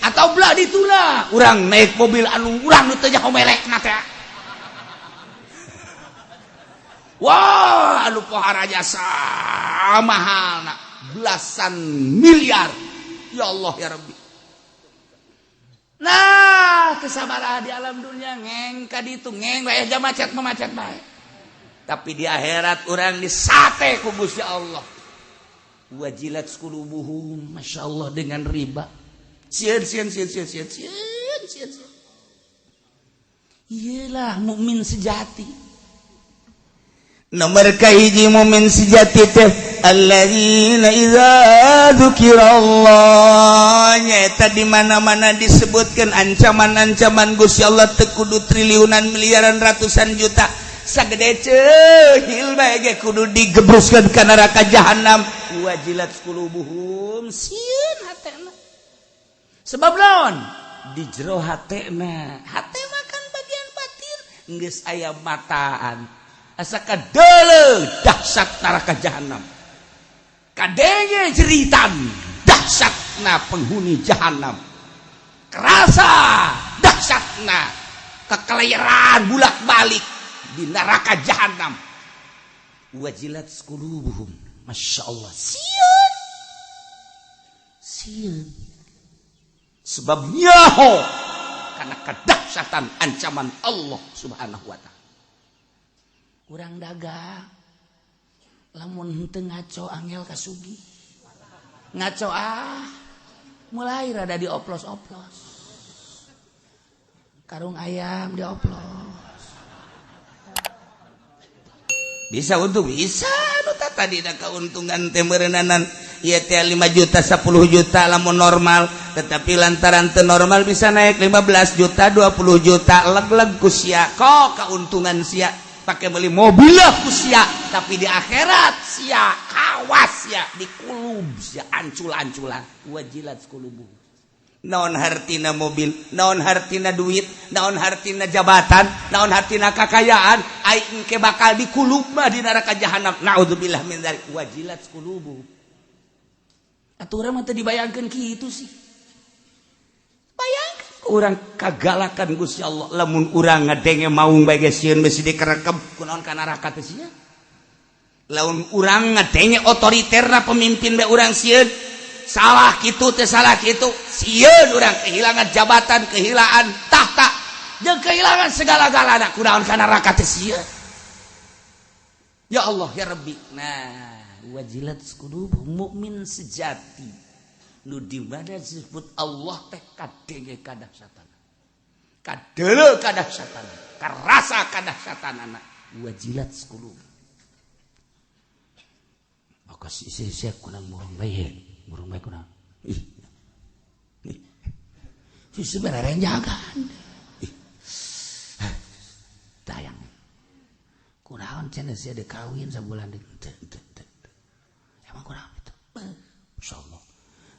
atau belah ditula urang naik mobil anu urang nu teu nyaho melekna teh. Wah, anu pohara jasa mahalna belasan miliar. Ya Allah ya Rabbi. Nah, kesabaran di alam dunia ngeng ka ditu ngeng bae aja macet bae. Tapi di akhirat urang disate ku Gusti Allah. Wajilat qulubuhum, masyaallah dengan riba. Sieun. Iyalah mukmin sejati. Nomor kahiji mukmin sejati teh alladzina idza dzukirallah, nyata di mana-mana disebutkan ancaman-ancaman Gusti Allah teu kudu triliunan miliaran ratusan juta, sagede ceuhil bae ge kudu digebruskeun ka neraka jahanam. Wajilat qulubuhum, sieun hatena. Sebab naon? Di jero hatena. Hate makan bagian batin geus aya mataan. Asa kadeuleuh dahsyat neraka jahanam. Kadenge jeritan dahsyatna penghuni jahanam. Kerasa dahsyatna kekeliaran bulak-balik di neraka jahanam. Wajilat qulubuhum, masyaallah. Sieun. Sebab nyaho karena kedahsyatan ancaman Allah Subhanahu wa taala. Urang dagang lamun henteu ngaco angel kasugi. Ngaco mulai rada dioplos-oplos. Karung ayam dioplos. Bisa untung bisa anu tadi da kauntungan teh meureunana ieu teh 5 juta 10 juta lamun normal, tetapi lantaran teu normal bisa naik 15 juta 20 juta leg-leg ku sia. Kok kauntungan sia pakai beli mobil lah ku sia, tapi di akhirat sia kawas sia di kulub sia ancul-anculan. Wajilat qulubuhum. Naon hartina mobil, naon hartina duit, naon hartina jabatan, naon hartina kakayaan, aing ke bakal dikulub mah di neraka jahanam. Naudzubillah min dzalik. Wajilat qulubuhum. Aturan mah teu dibayangkeun kitu sih. Bayangkan urang kagalakan Gusti Allah lamun urang ngadenge maung bae ge sieun mesti dikerekep kunaon ka neraka teh sia. Lamun urang ngadenge otoriterna pemimpin bae urang sieun salah kitu teh salah kitu, sieun urang kehilangan jabatan, kehilangan tahta, jeung kehilangan segala-galana kunaon ka neraka teh sia. Ya Allah ya Rabbi. Nah, wajilat qulubuhum, mukmin sejati nu di mana disebut Allah teh kadenge kadahsyatan, kadeuleuh kadahsyatan, karasa kadahsyatanana. Wajilat qulubuhum. Maka sia kunaon murung bae kunaon. Si sebenarnya jangan. Tayang. Kunaon cenah sia de kawin sabulan deui. Emang kunaon itu? Insyaallah.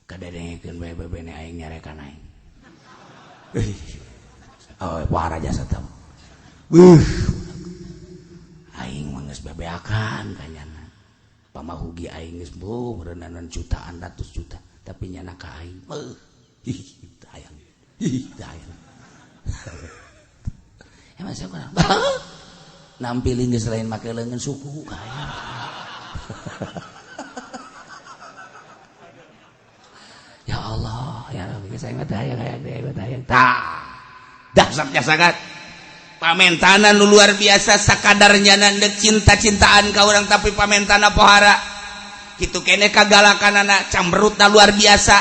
Kadadengkeun bae bebene aing nyarekan aing. Oh, pohara jasa teh. Aing mah geus bebeakan kanyana. Pamahugi aing geus beureunan jutaan ratus juta, tapi nyana ka aing. Tayang. Emang saya kurang. Nampilin geus lain make leungeun suku ka aing. Ya Allah, ya Rabbi, saya mah dayang dahsyatnya sangat. Pamentana nu luar biasa sakadarnya nandek cinta-cintaan ka urang tapi pamentana pohara. Kitu kene kagalakanana camberutna luar biasa.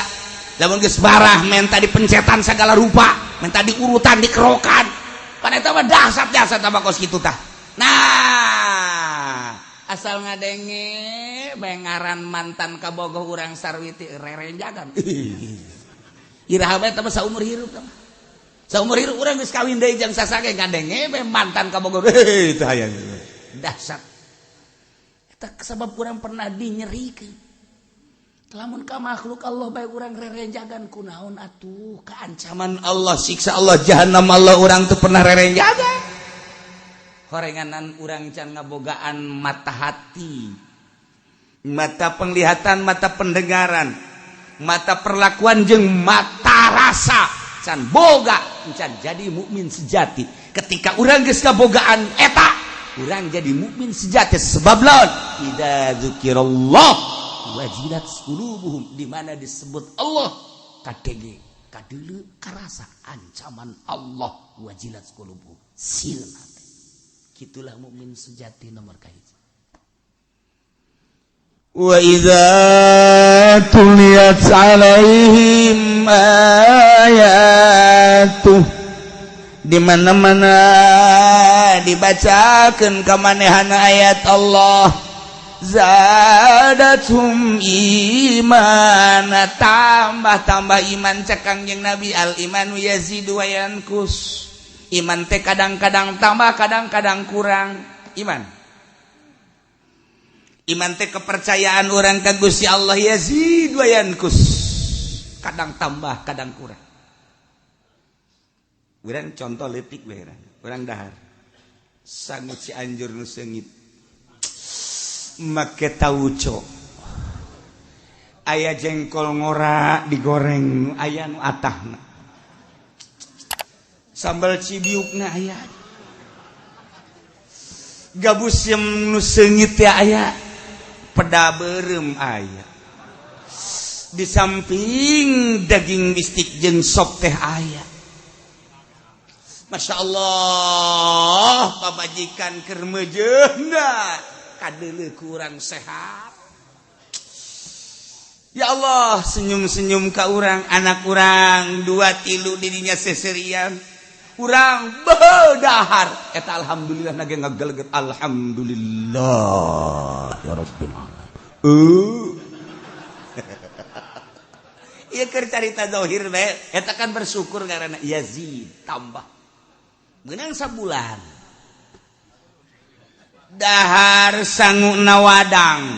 Lamun geus barah menta dipencetan segala rupa, menta diurutan dikerokan. Pan eta mah dahsyat jasa tah kos kitu tah. Nah, asal ngadenge bengaran mantan kabogoh urang sarwiti rerenjagan. Iraha bae teh saumur hirup teh. Saumur hirup urang geus kawin deui jeung sasage ngadenge mantan kabogoh. Teh hayang. Dahsyat. Eta sabab urang pernah dinyerikeun. Lamun ka makhluk Allah bae urang rerenjagan kunaon atuh ka ancaman Allah, siksa Allah, jahanam Allah urang teu pernah rerenjagan. horenganan urang can ngabogaan mata hati, mata penglihatan, mata pendengaran, mata perlakuan jeung mata rasa can boga can jadi mukmin sejati. Ketika urang geus kabogaan eta urang jadi mukmin sejati sebab lawan idza dzukirallah wajilat qulubuhum, di mana disebut Allah kadege kadeuleu karasa ancaman Allah wajilat qulubuhum silna. Kitulah mukmin sejati nomor kahiji. Wa idza tuliyat alaihim ayatuh, di mana-mana dibacakeun ka manehana ayat Allah, zadatum imana, tambah iman cekang jeung Nabi. Al imanu yazidu wa yankus, iman teh kadang-kadang tambah kadang-kadang kurang. Iman teh kepercayaan orang ka Gusti Allah yazidu wa yankus, kadang tambah kadang kurang. Urang contoh leutik we urang dahar sangut si anjur nu seungit make tauco, aya jengkol ngora digoreng, aya nu atahna, sambal cibiukna aya, gabus yang nu seungit ya aya, peda beureum aya, di samping daging bistik jeung sop teh aya. Masya Allah, pamajikan keur meujeuhna kadeuleu kurang sehat. Ya Allah, senyum-senyum ka urang, anak urang 2-3 dirinya seserian, urang beudahar eta alhamdulillah nage ngageleget alhamdulillah ya rabbil alamin. Ieu keur carita zahir bae, eta kan bersyukur ngaranna yazid tambah. Menang sabulan dahar sanguna wadang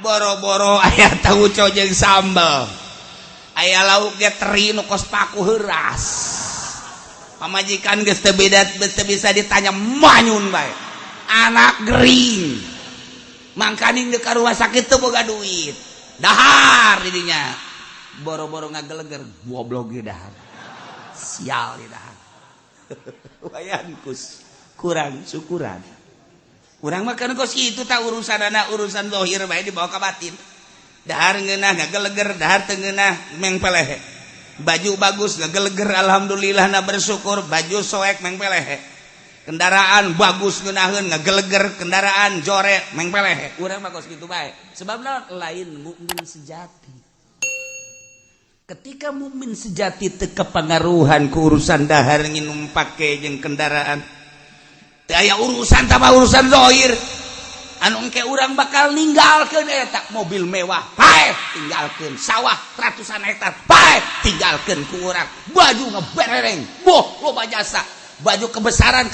boro-boro aya tauco jeung sambal, aya lauk ge teri nu kos paku heuras. Pamajikan geus teu bisa ditanya manyun bae, anak gering mangkaning di rumah sakit teu boga duit, dahar didinya boro-boro ngageleger goblok ge dahar, sial di dahar. Wayankus kurang syukuran. Urang mah kana kos kitu tah urusanana urusan zahir bae dibawa ka batin. Dahar ngeunah ngageleger, dahar teu ngeunah meng pelehe. Baju bagus ngageleger alhamdulillah na bersyukur, baju soek meng pelehe. Kendaraan bagus ngeunaheun ngageleger, kendaraan jore meng pelehe. Urang mah kos kitu bae. Sebab lain mukmin sejati. Ketika mukmin sejati teu kapangaruhan ku urusan dahar nginum pake jeung kendaraan, teu aya urusan tambah urusan zahir. Anu engke urang bakal ninggalkeun eta mobil mewah, pae tinggalkeun, sawah ratusan hektar, pae tinggalkeun ku urang, baju ngebereng, boh loba jasa, baju kebesaran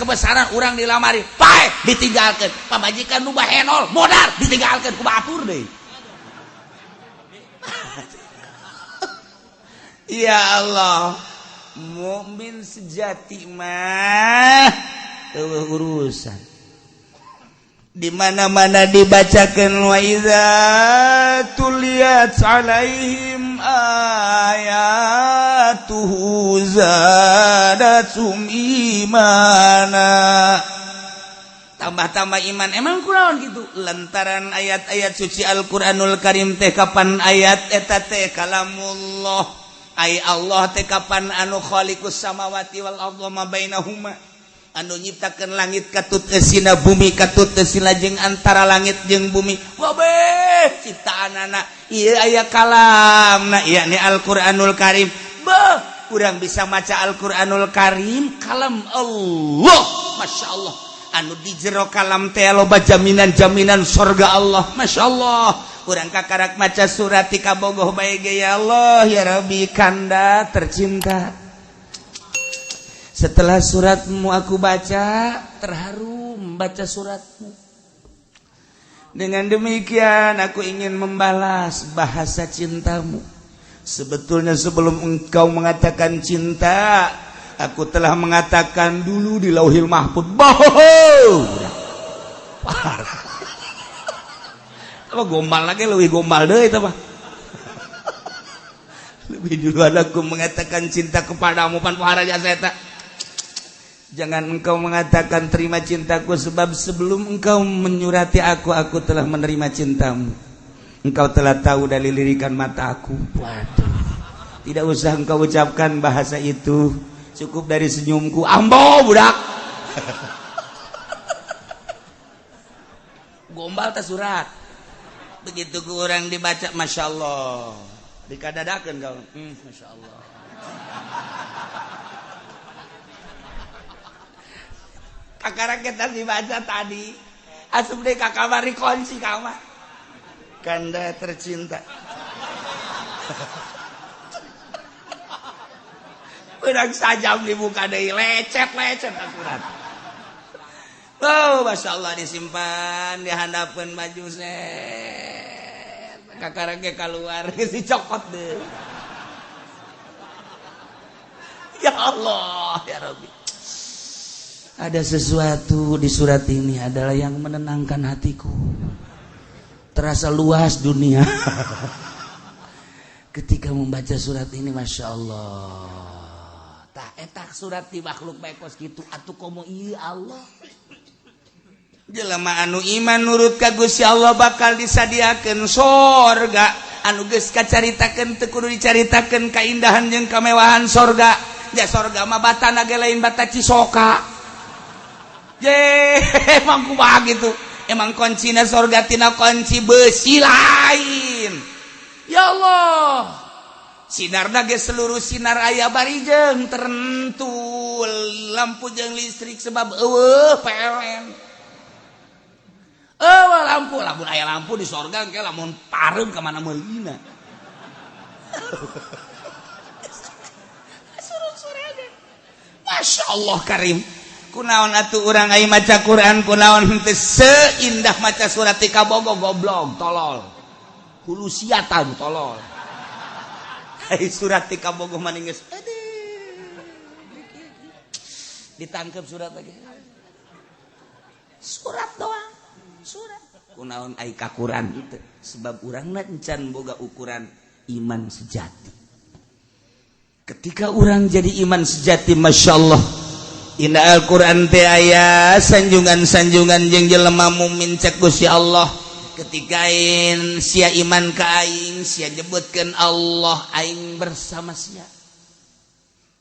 urang di lamari, pae ditinggalkeun, pamajikan nu bahenol modar ditinggalkeun ku batur deui. Ya Allah, mukmin sejati mah teu urusan. Di mana-mana dibacakeun wa idza tuliyat alaihim ayatuhu zadatum imana. Tambah-tambah iman. Emang kunaon gitu? Lantaran ayat-ayat suci Al-Qur'anul Karim teh kapan ayat eta teh kalamullah. Ai Allah teh kapan anu khaliqus samawati wal ardi ma bainahuma, anu nyiptakeun langit katut eusina bumi katut eusina jeung antara langit jeung bumi. Wabeh ciptaanana ieu aya kalamna yakni Al-Qur'anul Karim. Beuh urang bisa maca Al-Qur'anul Karim kalam Allah, masyaallah. Anu di jero kalam teh loba jaminan-jaminan surga Allah, masyaallah. Urang kakarak maca surat ti kabogoh bae ge ya Allah ya Rabbi kanda tercinta. Setelah suratmu aku baca, terharu membaca suratmu. Dengan demikian aku ingin membalas bahasa cintamu. Sebetulnya sebelum engkau mengatakan cinta, Aku telah mengatakan dulu di Lauhil Mahfuz apa gombal lagi lebih gombal deh itu mah. Lebih duluan aku mengatakan cinta kepadamu pan pahara jasa eta. Jangan engkau mengatakan terima cintaku, sebab sebelum engkau menyurati aku telah menerima cintamu. Engkau telah tahu dari lirikan mata aku. Waduh. Tidak usah engkau ucapkan bahasa itu, cukup dari senyumku. Ambo budak. Gombal tak surat. Begitu kurang dibaca, masya Allah. Dikadadakan kau, masya Allah. Kakak kita dibaca tadi, asup deh kakak mari kunci kamar. Kanda tercinta. Udang sajam dibuka deh, lecet surat. Oh, masya Allah, disimpan di hadapan baju set. Kakak keluar si cokot deh. Ya Allah, ya Rabbi. Ada sesuatu di surat ini adalah yang menenangkan hatiku. Terasa luas dunia. Ketika membaca surat ini, masya Allah. Tak etak surat di makhluk bekos gitu. Atuh komo iya Allah. Jelema anu iman nurut ka Gusti Allah bakal disadiakeun sorga. Anu geus kacaritakeun teu kudu dicaritakeun kaindahan jeung kamewahan sorga. Ya sorga mah batana ge lain bata Cisoka. Emang kumaha gitu. Emang kuncina sorga tina kunci besi lain. Ya Allah. Sinarna ge seluruh sinar aya barijeng terentul lampu jeung listrik sebab eueuh PLN. Lampu, lamun aya lampu di sorga engke lamun pareum ka mana meulina. Masya Allah karim. Kunaon atuh urang ai maca Quran, kunaon henteu seindah maca surat ti kabogo goblok tolol. Hulu siatan tolol. Ai surat ti kabogo mani geus ditangkep surat lagi. Surat doang. Surat. Kunaon ai ka Quran itu sebab urangna encan boga ukuran iman sejati. Ketika orang jadi iman sejati, masya Allah. Inna Al-Quran teh aya sanjungan-sanjungan jeung jelema mukmin cek Gusti Allah. Ketika sia iman ka aing, sia nyebutkeun Allah, aing bersama sia.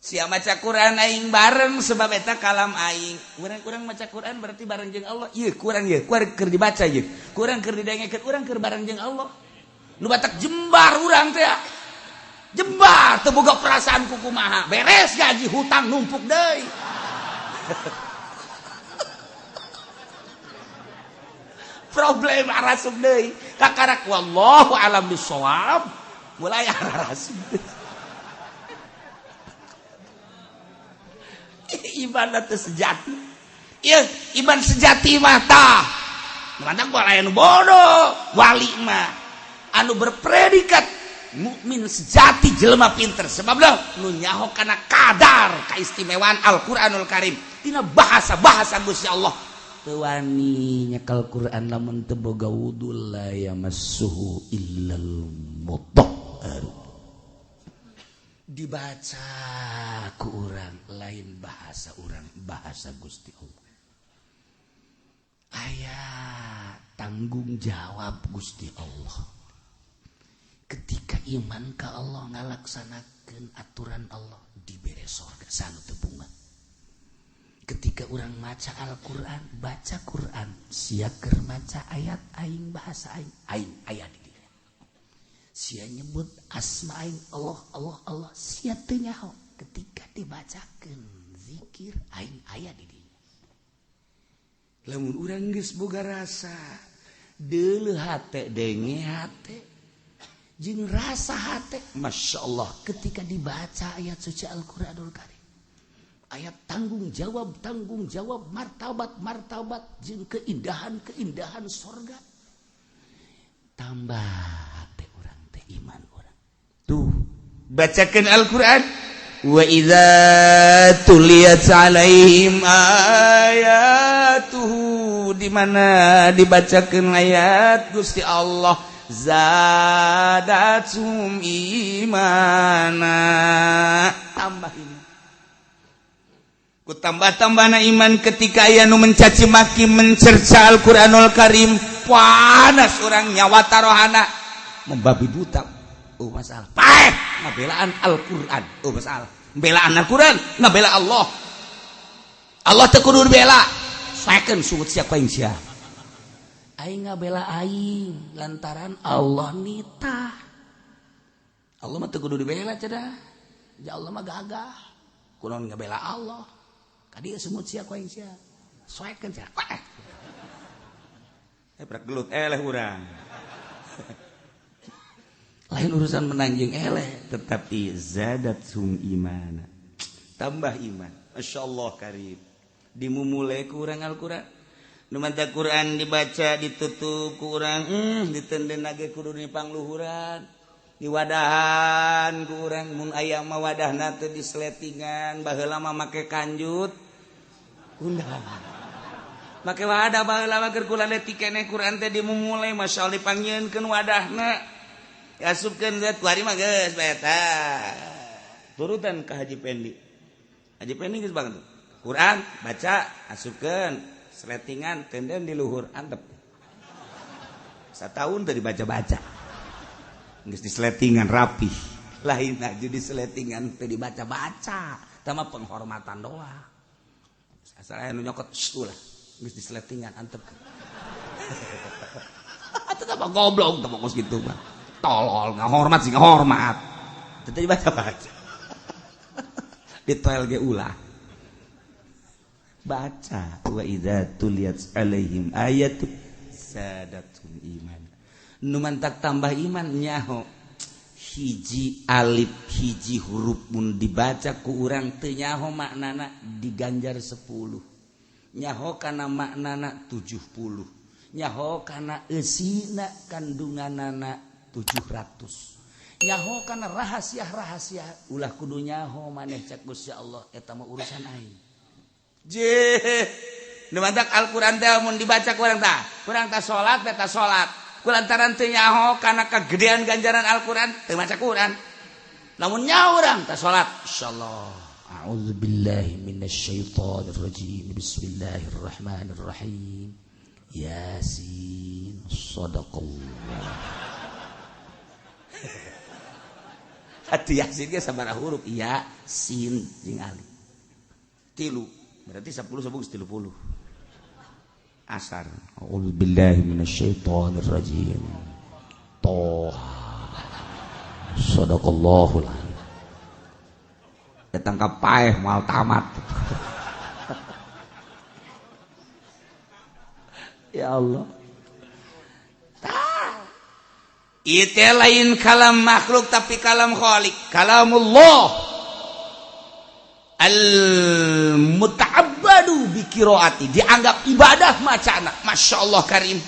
Sia maca Quran aing bareng sebab eta kalam aing. Urang maca Quran berarti bareng jeung Allah. Ieu kurang ieu, keur dibaca ieu. Kurang keur didengekeun, urang keur bareng jeung Allah. Nu batak jembar urang teh. Jembar teu boga perasaan kumaha. Beres gaji hutang numpuk deui. Problem arasub deui. Kakarak wallahu alam bisawab. Mulai arasub. Ibadah sejati. Ieu iman sejati mah tah. Mantap gua lain bodoh. Wali mah anu berpredikat mukmin sejati jelema pinter sebab lah nu nyaho kana kadar kaistimewaan Al-Qur'anul Karim tina bahasa Gusti Allah. Teu wani nyekel Quran lamun teu boga wudu la yamassuhu illal mutahharun. Dibaca ku urang lain bahasa urang, bahasa Gusti Allah. Aya tanggung jawab Gusti Allah. Ketika iman ka Allah ngalaksanakeun aturan Allah dibere sorga sanu teu bunga. Ketika orang maca Al-Quran, baca Quran, sia keur maca ayat aing bahasa aing aya di dieu. Sia nyebut asma aing Allah sia teu nyaho ketika dibacakeun zikir aing aya di dieu. Lamun urang geus boga rasa deuleuh hate denge hate jeung rasa hate, masya Allah ketika dibaca ayat suci Al-Quranul Karim, ayat tanggung jawab martabat jeung keindahan sorga, tambah hate urang teh iman urang. Tuh bacakeun Al-Quran wa idza tuliyat 'alaihim ayatuhu di mana dibacakeun ayat Gusti Allah zadatsum imana tambah iman ku tambah-tambahna iman ketika aya nu mencaci maki mencerca Al-Qur'anul Karim panas urang nyawa tarohana membabi buta masalah paeh ngabelaan Al-Qur'an masalah belaan Al-Qur'an ngabela Allah teu kudu dibela saekeun sugut sia paing sia aing ngabela aing lantaran Allah nitah Allah mah teu kudu dibela cenah ya Allah mah gagah kunaon ngabela Allah kadieu semut sia ku aing sia saekeun sia prak gelut eleh urang lain urusan menang jeung eleh tetapi zadatsum imana tambah iman masyaallah karim dimumule ku urang Al-Qur'an nu manta Qur'an dibaca ditutup ku urang ditenden ge kudu dipangluhuran diwadahan ku urang mun aya mah wadahna teu disletingan baheula mah make kanjut undang make wadah baheula mah keur kula leutik keneh Qur'an teh dimumule masyaallah dipangieunkeun wadahna asupkeun zat kuari mah geus eta turutan ka Haji Pendi geus banget Quran baca asupkeun sletingan tenden di luhur antep satahun teu dibaca-baca geus disletingan rapih lain aja disletingan teu dibaca-baca tah mah penghormatan doang asal aya nu nyokot ulah geus disletingan antep atuh tah goblok tah fokus kitu mah tolol ngahormat sih ngahormat tadi baca-baca detail ge ulah baca wa idza tuliyat alaihim ayatu sadatum iman nu mantak tambah iman nyaho hiji alif hiji huruf mun dibaca ku urang teu nyaho maknana diganjar 10 nyaho kana maknana 70 nyaho kana eusina kandunganana 700 nyaho kana rahasia ulah kudu nyaho maneh cak Gusti Allah eta mah urusan aing je nu mantak Al-Qur'an teh mun dibaca ku urang tah salat eta salat kulantaran teu nyaho kana kagedean ganjaran Al-Qur'an teu maca Qur'an lamun nyaho urang tah salat insyaallah a'udzubillahi minasyaitonir rajim bismillahirrahmanirrahim yasin shadaqallah hati yasin ge sabaraha huruf ya sin jeung alif 3 berarti 10 sabung 30 asar a'udzubillahi minasyaitonir rajim toha sadaqallahul azim datang ka paeh moal tamat ya Allah itu lain kalam makhluk tapi kalam khaliq kalamullah al-muta'abbadu bi qiraati dianggap ibadah macana masyaallah karim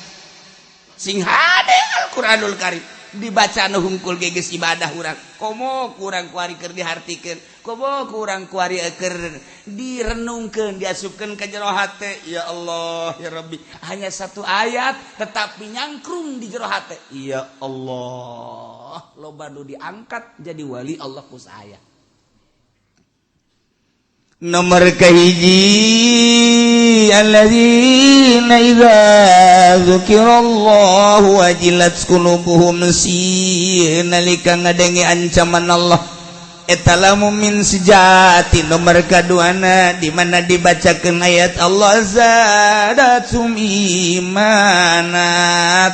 sing hade Al-Qur'anul Karim dibacana hungkul geges ibadah urang komo kurang kuari keur dihartikeun komo kurang kuari keur direnungkeun diasupkeun ka jero hate ya Allah ya Rabbi hanya satu ayat tetapi nyangkrung di jero hate ya Allah loba nu diangkat jadi wali Allah ku saya nomor kahiji alladzina idza dzukirallahu wajilat qulubuhum nalika ngadengi ancaman Allah eta lamun min sejati nomor kaduana di mana dibacakeun ayat Allah zadatum imana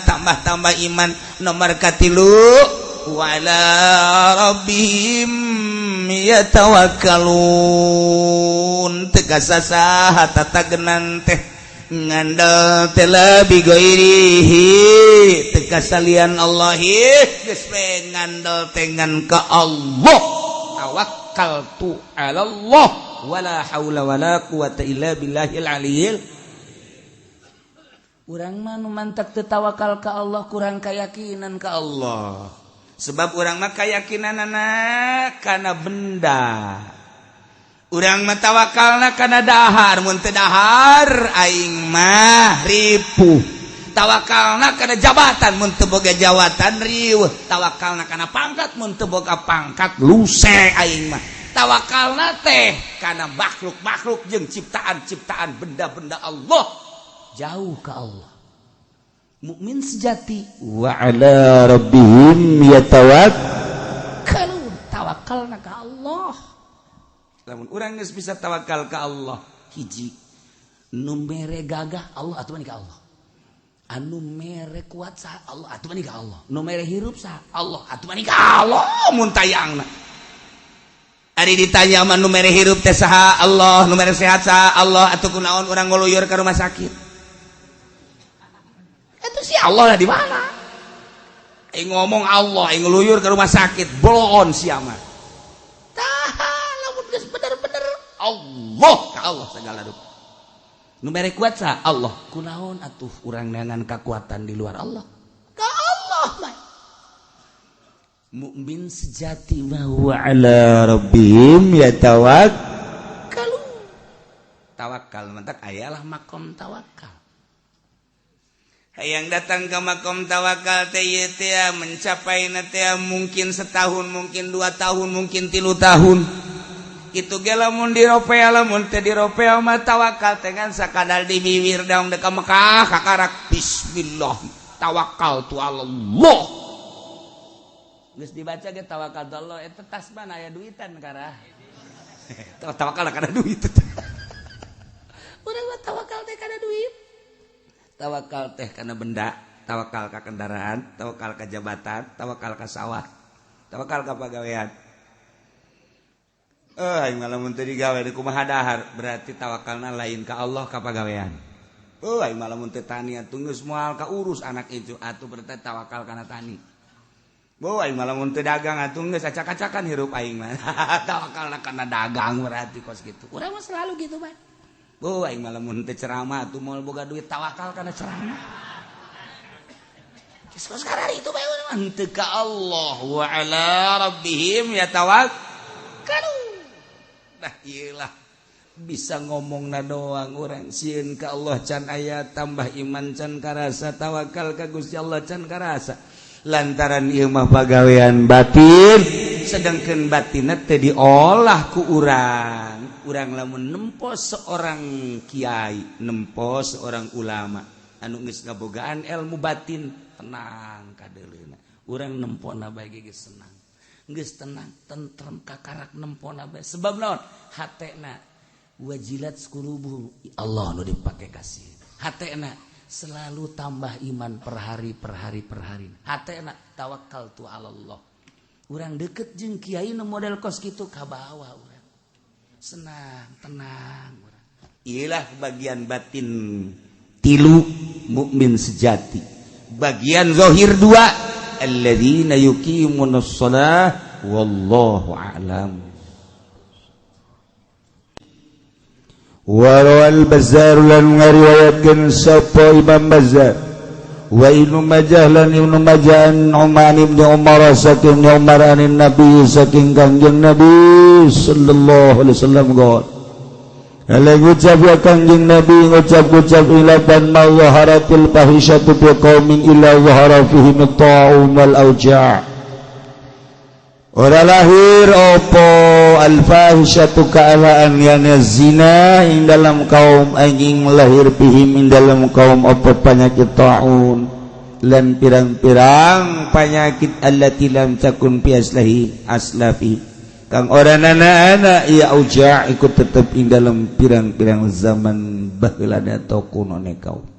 tambah iman nomor katilu wala rabbihim yatawakkalun tegasa saha tatagenan teh ngandal teh lebih goirihi tegasa lian Allah geus ngandal tengan ka Allah tawakkaltu ala Allah wala haula wala quwata illa billahil aliyil urang mah nu mantak teu tawakal ka Allah kurang kayakinan ka Allah sebab urang mah kayakinanana kana benda, urang mah tawakalna kana dahar, mun teu dahar aing mah ripuh. Tawakalna kana jabatan, mun teu boga jabatan riweuh. Tawakalna kana pangkat, mun teu boga pangkat luce aing mah. Tawakalna teh kana makhluk-makhluk jeung ciptaan-ciptaan benda-benda Allah, jauh ke Allah. Mukmin sejati wa ala rabbihim yatawakkalun, tawakalna ka Allah. Lamun urang geus bisa tawakal ka Allah, hiji nu mere gagah Allah atuh mani ka Allah, anu mere kuat saha Allah atuh mani ka Allah, nu mere hirup saha Allah atuh mani ka Allah. Mun tayangna ari ditanya mah nu mere hirup teh saha Allah, nu mere sehat saha Allah, atuh kunaon urang ngoluyur ka rumah sakit. Itu si Allah lah di mana? Ngomong Allah, ngeluyur ke rumah sakit, bolon siapa? Tah, lamun geus bener-bener Allah ka Allah segala rupa. Nu mere kuat sa Allah. Kunaon atuh urang neangan kekuatan di luar Allah? Ka Allah mah. Mukmin sejati mah wa ala rabbihim yatawakkalun. Tawakal mantak ayalah makom tawakal. Hayang datang ke makom tawakal teh mencapai teh mungkin setahun, mungkin 2 tahun, mungkin 3 tahun. Kitu ge lamun di ropea, lamun teh di ropea mah tawakal teh kan sakadal di bibir daung deka Mekah kakarak bismillah tawakkaltu Allah. Geus dibaca ge tawakkaltu Allah eta tasban aya duitan karah. Tawakal kana duit. Urang mah tawakal teh kana duit. Tawakal teh karena benda, tawakal ke kendaraan, tawakal ke jabatan, tawakal ke sawah, tawakal ke pagawean. Aing malah mun teu digawe di kumaha dahar, berarti tawakalna lain ka Allah ka pagawean. Aing malah mun teu tani atuh geus moal ka urus anak itu, atuh berarti tawakal kana tani. Aing malah mun teu dagang atuh geus acak-acakan hirup aing mah. Tawakalna kana dagang berarti kos kitu. Urang mah selalu gitu, Pak. Aing malah mun teu ceramah atuh moal boga duit tawakal kana ceramah. Geus sekarang itu bae mah teu ka Allah wa ala rabbihim yatawakkalun. Nah iyalah bisa ngomongna doang urang sieun ka Allah can aya tambah iman can karasa, tawakal ka Gusti Allah can karasa. Lantaran ieu mah pagawean batin, sedangkeun batinna teu diolah ku urang. Urang lamun nempo seorang kiai, nempo seorang ulama anu geus ngabogaan ilmu batin, tenang kadeuleuna. Urang nempona bae geus senang. Geus tenang, tentrem kakarak nempona bae. Sebab naon? Hatena wajilat qulubuhum, Allah nu dipake kasih. Hatena selalu tambah iman per hari. Hatena tawakkaltu ala Allah. Urang deket jeung kiai nu model kos kitu kabawa urang. Senang, tenang. Inilah bagian batin 3 mukmin sejati. Bagian zahir 2, alladzina yuqimunas shalah wallahu a'lam. Warawal Bazzar lan ngariwayatkeun sapa Imam Bazzar wa Ibnu Majah lan Ibnu Majah Uman ibn Umar saking Umar anin Nabi saking Kangjeng Nabi sallallahu alaihi wasallam god alai ucap ya Kangjeng Nabi ngucap ilaban ma zaharatil fahisyatu fi qaumin illa zahara fihim at-ta'un wal auja'. Ora lahir opo al-fahisyatu ka'alaan yana zina ing dalam kaum anjing lahir pihim ing dalam kaum opo penyakit ta'un lan pirang-pirang penyakit allati lam takun fi aslafi kang ora nana ya auja' ikut tetep ing dalam pirang-pirang zaman baheula atau kunone kaum.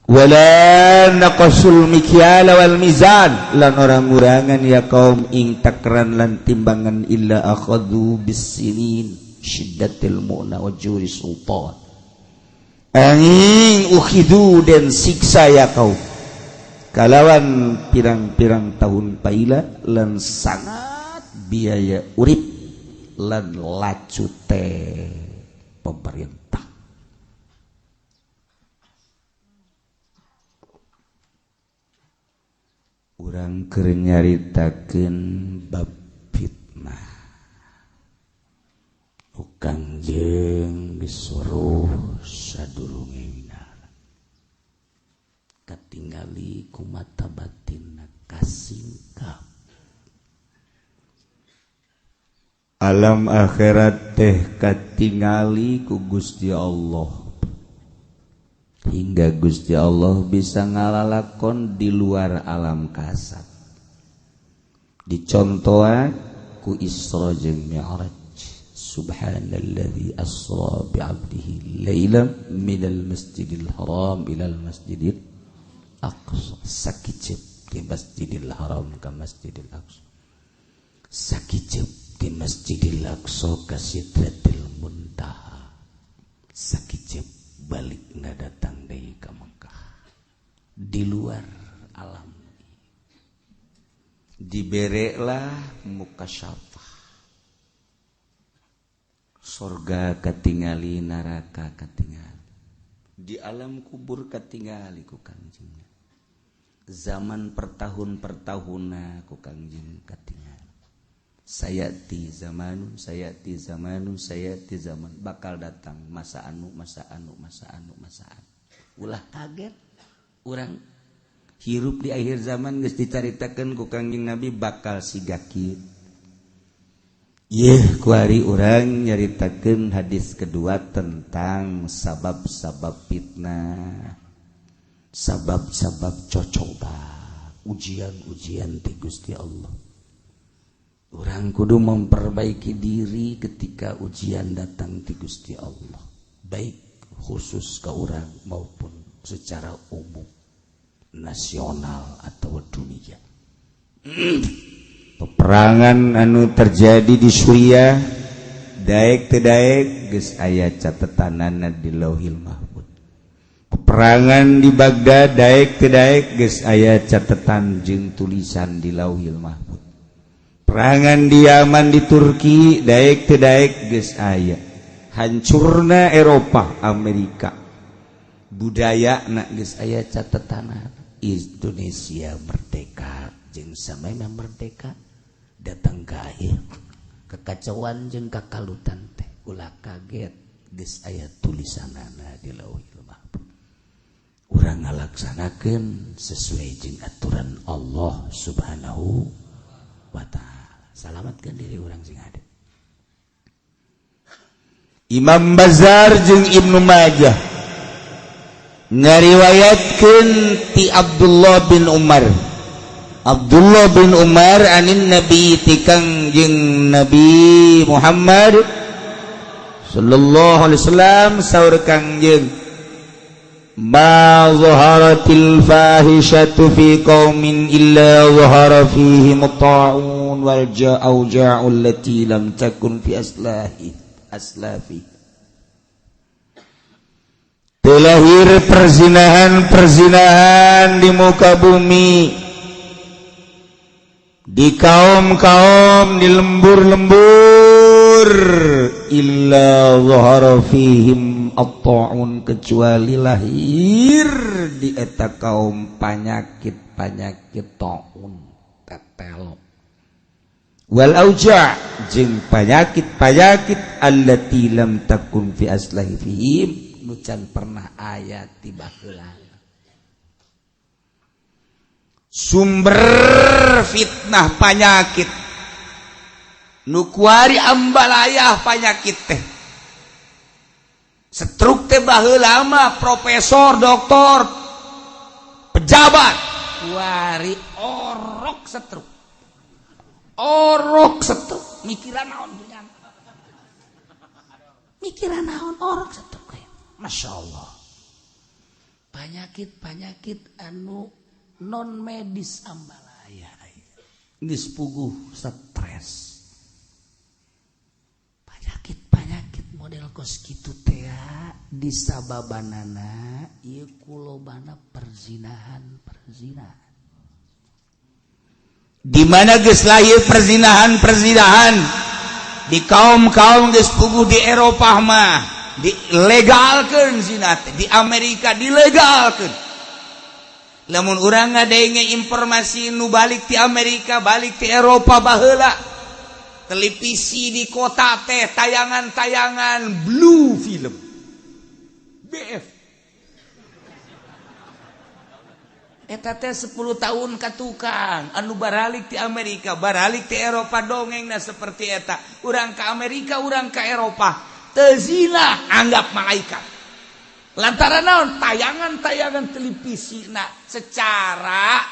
Wala naqasul mikyala wal mizan lan orang-orangan ya kaum ing takran lan timbangan illa akhadhu bisinin syiddatil mu'na wa juri sultan angin ukhidu dan siksa ya kaum kalawan pirang-pirang tahun paila lan sangat biaya urip lan lacu teh pemerintah. urang keur nyaritakeun bab fitnah. Kangjeng disuruh sadurungna katingali ku mata batinna kasingkap. Alam akhirat teh katingali ku Gusti Allah, hingga Gusti Allah bisa ngalalakon di luar alam kasar. Dicontohan ku Isra jeung Mi'raj. Subhanalladzi asra bi'abdihi lailan minal masjidil haram ilal masjidil aqsa. Sakicep di masjidil haram ka masjidil aqsa, sakicep di masjidil aqsa ka sidratil muntaha, sakicep balik ngadatang deui ka Mekah. Di luar alam diberelah mukasyafah, surga katingali, neraka katingali, di alam kubur katingali ku Kangjeng. Zaman pertahun-pertahunna ku Kangjeng katingali. Sayati zamanun bakal datang masa anu. Ulah kaget urang hirup di akhir zaman geus dicaritakeun ku Kangjeng Nabi bakal siga kieu. Yeuh kuari urang nyaritakeun hadis kedua tentang sabab-sabab fitnah, sabab-sabab cocoba, ujian-ujian ti Gusti Allah. Urang kudu memperbaiki diri ketika ujian datang ti Gusti Allah, baik khusus ke urang maupun secara umum, nasional atau dunia. Peperangan anu terjadi di Suriah daek teu daek geus aya catetanana di Lauhil Mahfuz. Peperangan di Baghdad daek teu daek geus aya catetan jeung tulisan di Lauhil Mahfuz. Perangan di Yaman di Turki daek teu daek geus aya. Hancurna Eropa, Amerika, budayana geus aya catetanana. Indonesia merdeka jeung samana merdeka datang ka akhir kekacauan jeung kakalutan teh ulah kaget geus aya tulisanana di Lauhil Mahfuz. Urang ngalaksanakeun sesuai jeung aturan Allah Subhanahu wa taala. Salamatkeun diri urang sing ade. Imam Bazzar jeung Ibnu Majah ngariwayatkeun ti Abdullah bin Umar anin Nabi ti Kangjeng Nabi Muhammad sallallahu alaihi wasallam saur Kangjeng, ma zaharatil fahishatu fi qaumin illa zahara fihim at-ta'un wal ja'u allati lam takun fi aslafi. Terlahir perzinahan di muka bumi, di kaum-kaum, di lembur-lembur, illa zahara fihim at-ta'un, kecuali lahir di eta kaum panyakit ta'un, tetel, wal auja' jeung panyakit allati lam takun fi aslahihim, nu can pernah aya ti baheula. Sumber fitnah panyakit nu kuari ambalayah panyakit teh stroke teh baheula mah profesor, doktor, pejabat kuari orok stroke mikiran naon punya mikiran naon orok stroke. Masya Allah, penyakit anu non medis ambalaya geus puguh stres. Penyakit model kos kitu teh disababanana ieu kulobana perzinahan. Di mana geus lahir perzinahan di kaum-kaum geus puguh di Eropa mah dilegalkeun zina teh, di Amerika dilegalkeun, lamun urang ngadenge informasi nu balik ti Amerika balik ti Eropa baheula televisi di kota teh tayangan-tayangan blue film BF eta teh 10 tahun ka tukang anu baralik ti Amerika baralik ti Eropa dongengna seperti eta urang ka Amerika urang ka Eropa teu zina anggap malaikat lantaran naon tayangan-tayangan televisi nah secara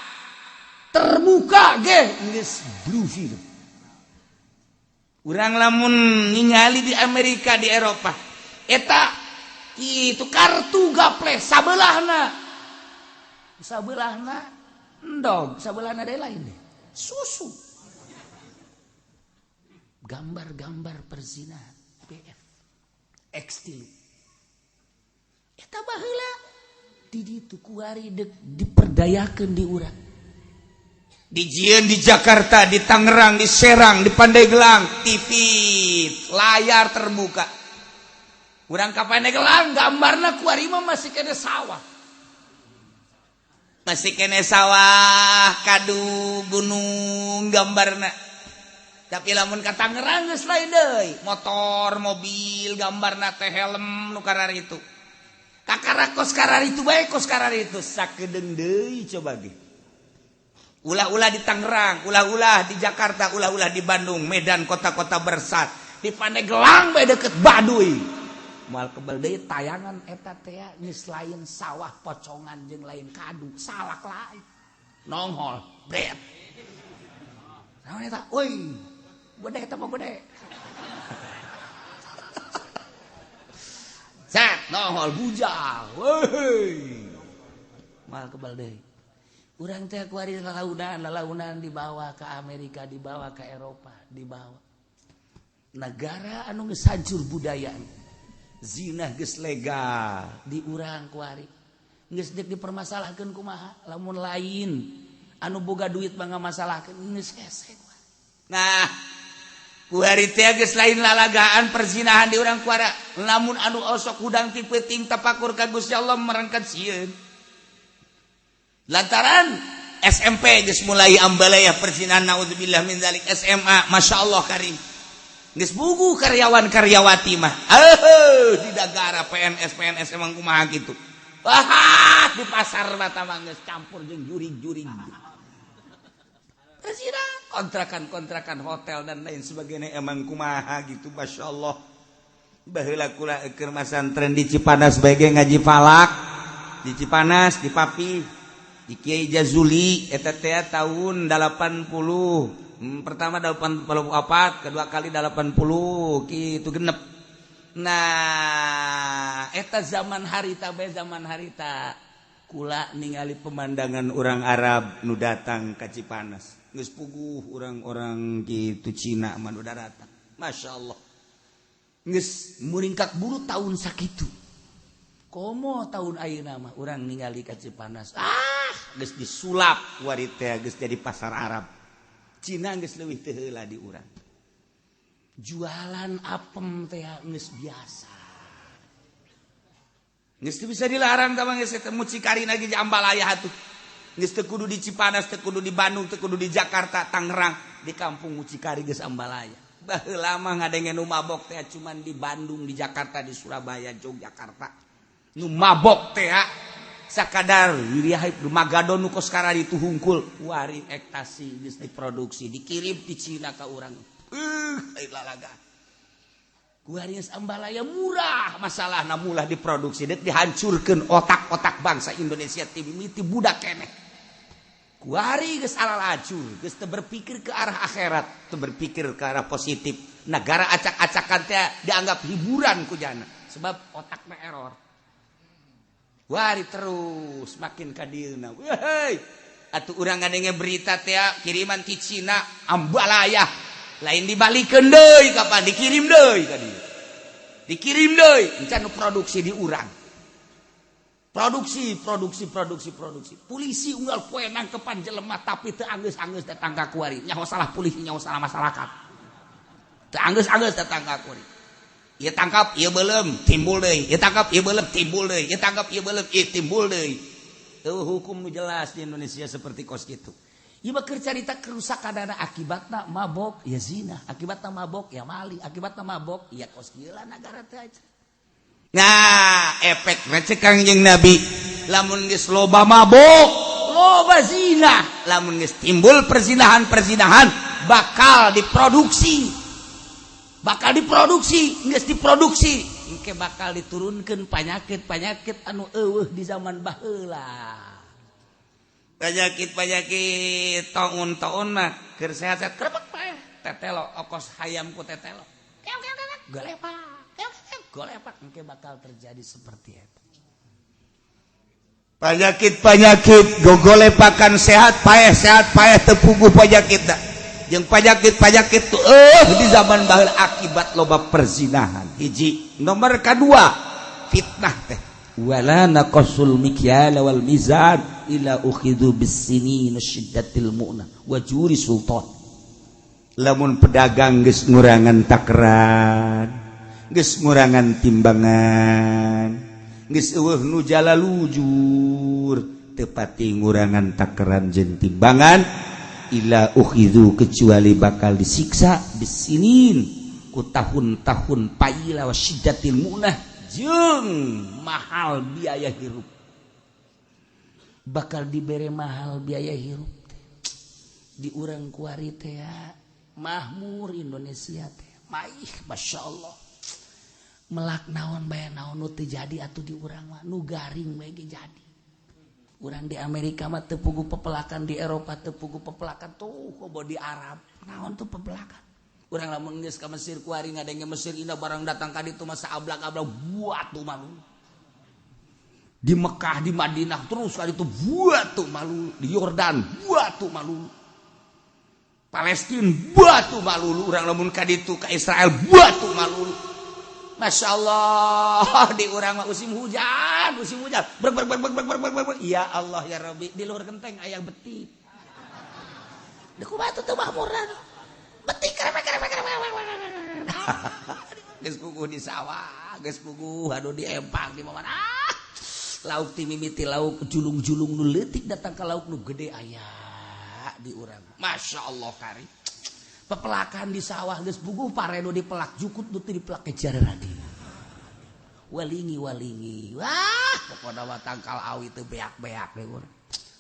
terbuka ge geus blue film. Urang lamun ningali di Amerika di Eropa eta itu kartu gaple sabelahna endog sabelahna deui lain deh susu gambar-gambar perzinahan BF ekstili eta baheula di ditu kuari diperdayakeun di urang di Jieun di Jakarta di Tangerang di Serang di Pandeglang TV layar terbuka urang ka Pandeglang gambarna kuari mah masih kene sawah kadu gunung gambarna tapi lamun ka Tangerang geus lain deui motor mobil gambarna teh helm nu kararitu kakarakos karar itu baik kos karar itu sakedeung deui coba ge ulah-ulah di Tangerang ulah-ulah di Jakarta ulah-ulah di Bandung Medan kota-kota bersat di Pandeglang bae deket Baduy moal kebal deui tayangan eta teh geus lain sawah pocongan jeung lain kadu salak lain nongol bet naon eta euy gede eta mah gede Zat, nohol bujal, woi, mal kebal deui. Urang teh kuari lalaunan dibawa ke Amerika, dibawa ke Eropa, dibawa. Negara anu geus hancur budaya, zina geus legal di urang kuari, geus dek dipermasalahkeun kumaha, lamun lain anu boga duit mah ngamasalahkeun geus hese. Nah. Kuari teh geus lain lalagaan perzinahan di urang kuara lamun anu osok hudang ti peuting tapakur ka Gusti Allah merangkat sieun lantaran SMP geus mulai ambalaya perzinahan naudzubillah min zalik SMA masyaallah karim geus bugu karyawan-karyawati mah di negara PNS emang kumaha kitu wah di pasar mata mah geus campur jeung jurig-jurig kontrakan hotel dan lain sebagainya emang kumaha gitu masyaallah baheula kula keur masantren di Cipanas bae ge ngaji falak di Cipanas di Papi di Kiai Jazuli eta teh tahun 80 pertama 84 kedua kali 80 kitu genep nah eta zaman harita kula ningali pemandangan orang Arab nu datang ka Cipanas geus puguh orang-orang kitu Cina mah nu datang masyaallah geus muringkak buru tahun sakitu komo tahun ayeuna mah urang ningali ka Cipanas geus disulap kuari teh geus jadi pasar Arab Cina geus leuwih teu heula di urang jualan apem teh geus biasa geus teu bisa dilarang tah geus eta mucikari lagi di Ambalaya atuh geus teu kudu di Cipanas teu kudu di Bandung teu kudu di Jakarta Tangerang di kampung mucikari geus Ambalaya baheula mah ngadenge nu mabok teh cuman di Bandung di Jakarta di Surabaya Yogyakarta nu mabok teh sakadar wirihaip Magadon nu kos karari itu hungkul wari ekstasi geus diproduksi dikirim di Cina ka urang lalaga Guaris Ambalaya murah masalahna mulah diproduksi dek dihancurkeun otak-otak bangsa Indonesia ti budak keneh kuari geus alalajur geus teu berpikir ke arah akhirat teu berpikir ke arah positif negara acak-acakan teh dianggap hiburan ku jana sebab otakna error kuari terus makin ka dieuna weuy atuh urang ngadenge berita teh kiriman ti Cina Ambalaya lain dibalikeun deui kapan dikirim deui ka dieu dikirim deui encan produksi di urang produksi polisi unggal poe nangkepan jelema tapi teu anggeus-anggeus datang ka kuari nyaho salah polisi nyaho salah masyarakat teu anggeus-anggeus datang ka kuari ieu tangkap ieu beuleum timbul deui ieu tangkap ieu beuleum timbul deui ieu tangkap ieu beuleum ieu timbul deui hukum jelas di Indonesia seperti kos gitu. Ieu keur carita kerusakan akibatna mabok ya zina, akibatna mabok ya maling, akibatna mabok ya kos gila negara teh aja. Nah, efek recek Kangjeng Nabi lamun geus loba mabok, loba zina, lamun geus timbul perzinahan bakal diproduksi, geus diproduksi engke bakal diturunkeun penyakit anu eueuh di zaman baheula. Penyakit taun mah keur sehat krebek bae. Tetelo okos hayam ku tetelo. Golepak engke bakal terjadi seperti itu. Penyakit gogolepakan sehat paeh teu puguh penyakitna. Jeung penyakit tuh di zaman baheula akibat loba perzinahan. Hiji, nomor kedua fitnah teh. Wala naqasul mikyal wal mizan ila ukhidhu bis-sinin syiddatil mu'nah wa juri sultan. Lamun pedagang geus ngurangan takran, geus ngurangan timbangan, geus eueuh nu jalalujur, teu pati ngurangan takran jeung timbangan, ila ukhidhu kecuali bakal disiksa bis-sinin ku tahun-tahun paila wa syiddatil mu'nah jeung mahal biaya hirup. Bakal dibere mahal biaya hirup di urang kuari teh makmur Indonesia teh maih masyaallah melak naon bae naon nu teu jadi atuh di urang mah nu garing bae ge jadi. Urang di Amerika mah teu puguh pepelakan, di Eropa teu puguh pepelakan, tuh kobo di Arab naon tuh pepelakan. Urang lamun geus ka Mesir kuari ngadenge Mesir indah barang datang ka ditu mah saablak-ablak buat tuh malu. Di Mekah, di Madinah terus ka ditu buat tuh malu, di Yordan buat tuh malu. Palestina buat tuh malu, urang lamun ka ditu ka Israel buat tuh malu. Masya Allah di urang mah musim hujan brek ya Allah ya Rabbi di luar genteng aya betik. Deku batu teu makmuran. Betik geus puguh di sawah, geus puguh anu di empang di mana. Lauk ti mimiti lauk julung-julung nu leutik datang ka lauk nu gede aya di urang. Masya Allah kari. Pepelakan di sawah geus puguh pareno dipelak jukut nu teu dipelak kejar radi. Walingi. Wah, pokona mah tangkal awi teu beak-beak we urang.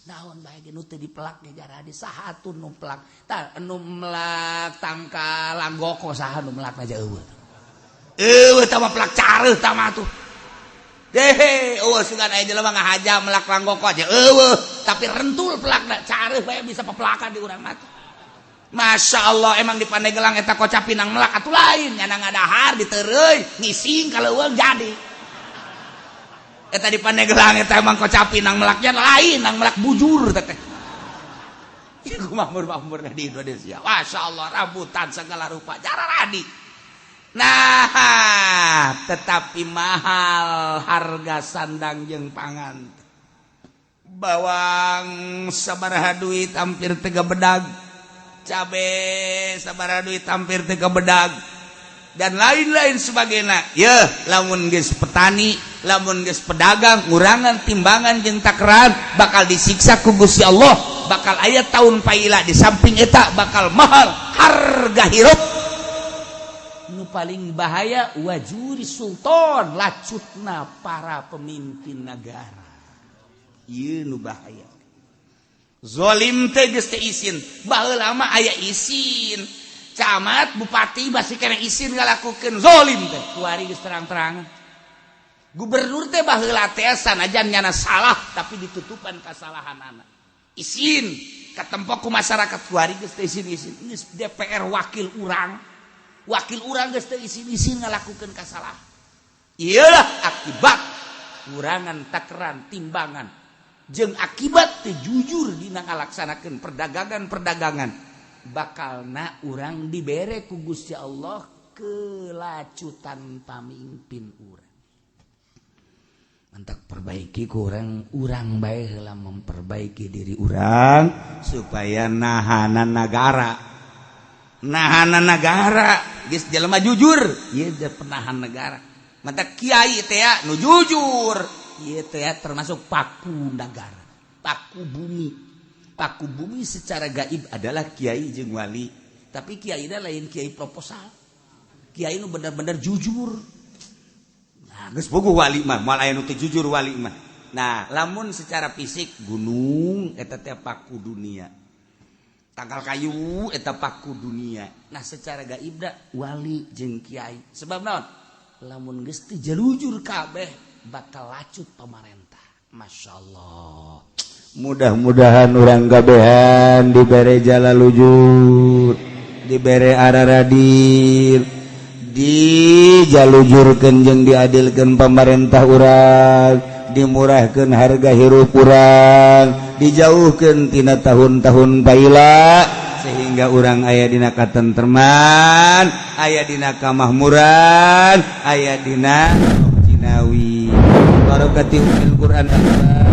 Naon bae ge nu teu dipelak kejar radi saha atuh nu pelak. Tah nu melak tangkal anggoko saha nu melak aja eueuh. Eueuh tah mah pelak careuh tah mah tuh. Dehe, sugan aya jelema ngahaja melak anggoko aja eueuh, tapi rentul pelakna careuh bae bisa pepelakan di urang mah. Masya Allah emang di Pandeglang eta kocap pinang melak atuh lain nyana ngadahar ditereuy ngising kaleuweung jadi eta di Pandeglang eta emang kocap pinang melaknya lain nang melak bujur teh ieu makmur-makmurna di Indonesia. Masya Allah rambutan segala rupa cara radi. Nah tetapi mahal harga sandang jeung pangan. Bawang sabaraha duit hampir 3 bedag, cabe sabaraha duit hampir 3 bedag, dan lain-lain sebagainya. Ya, lamun geus petani, lamun geus pedagang, ngurangan timbangan jeung takran, bakal disiksa ku Gusti Allah, bakal aya taun paila di samping eta bakal mahal harga hirup. Nu paling bahaya wajuri sultan, lacutna para pemimpin negara. Ieu nu bahaya. Zolim teh geus teu isin, baheula mah aya isin. Camat, bupati basi keneh isin ngalakukeun zolim teh. Kuari geus terang-terangan. Gubernur teh baheula teh sanajan nyana salah tapi ditutupan kasalahanana. Isin katempo ku masyarakat kuari geus teu isin-isin. Geus DPR wakil urang geus teu isin-isin ngalakukeun kasalahan. Iyalah akibat kurangan takran timbangan jeung akibat teu jujur dina ngalaksanakeun perdagangan bakalna urang dibere ku Gusti Allah kelacutan pamimpin urang. Mantak perbaiki ku urang bae heula memperbaiki diri urang supaya nahanan negara geus jelema jujur ieu teh penahan negara. Mantak kiai teh nu jujur ieu teh termasuk paku negara. paku bumi secara gaib adalah kiai jeung wali, tapi kiai lain kiai proposal, kiai nu bener-bener jujur. Nah geus bogoh wali mah moal aya nu teu jujur wali mah. Nah lamun secara fisik gunung eta teh paku dunia, tangkal kayu eta paku dunia. Nah secara gaib da wali jeung kiai, sebab naon? Lamun geus teu jalujur kabeh bakal lacut pamarentah. Masyaallah. Mudah-mudahan orang gabehan dibere jala lujur, dibere araradir, dijalujurkeun jeung diadilkeun pamarentah urang, dimurahkeun harga hirup urang, dijauhkeun tina tahun-tahun baila, sehingga urang aya dina katentreman, aya dina kamakmuran, aya dina jinawi. Barokati umil Quran Allah.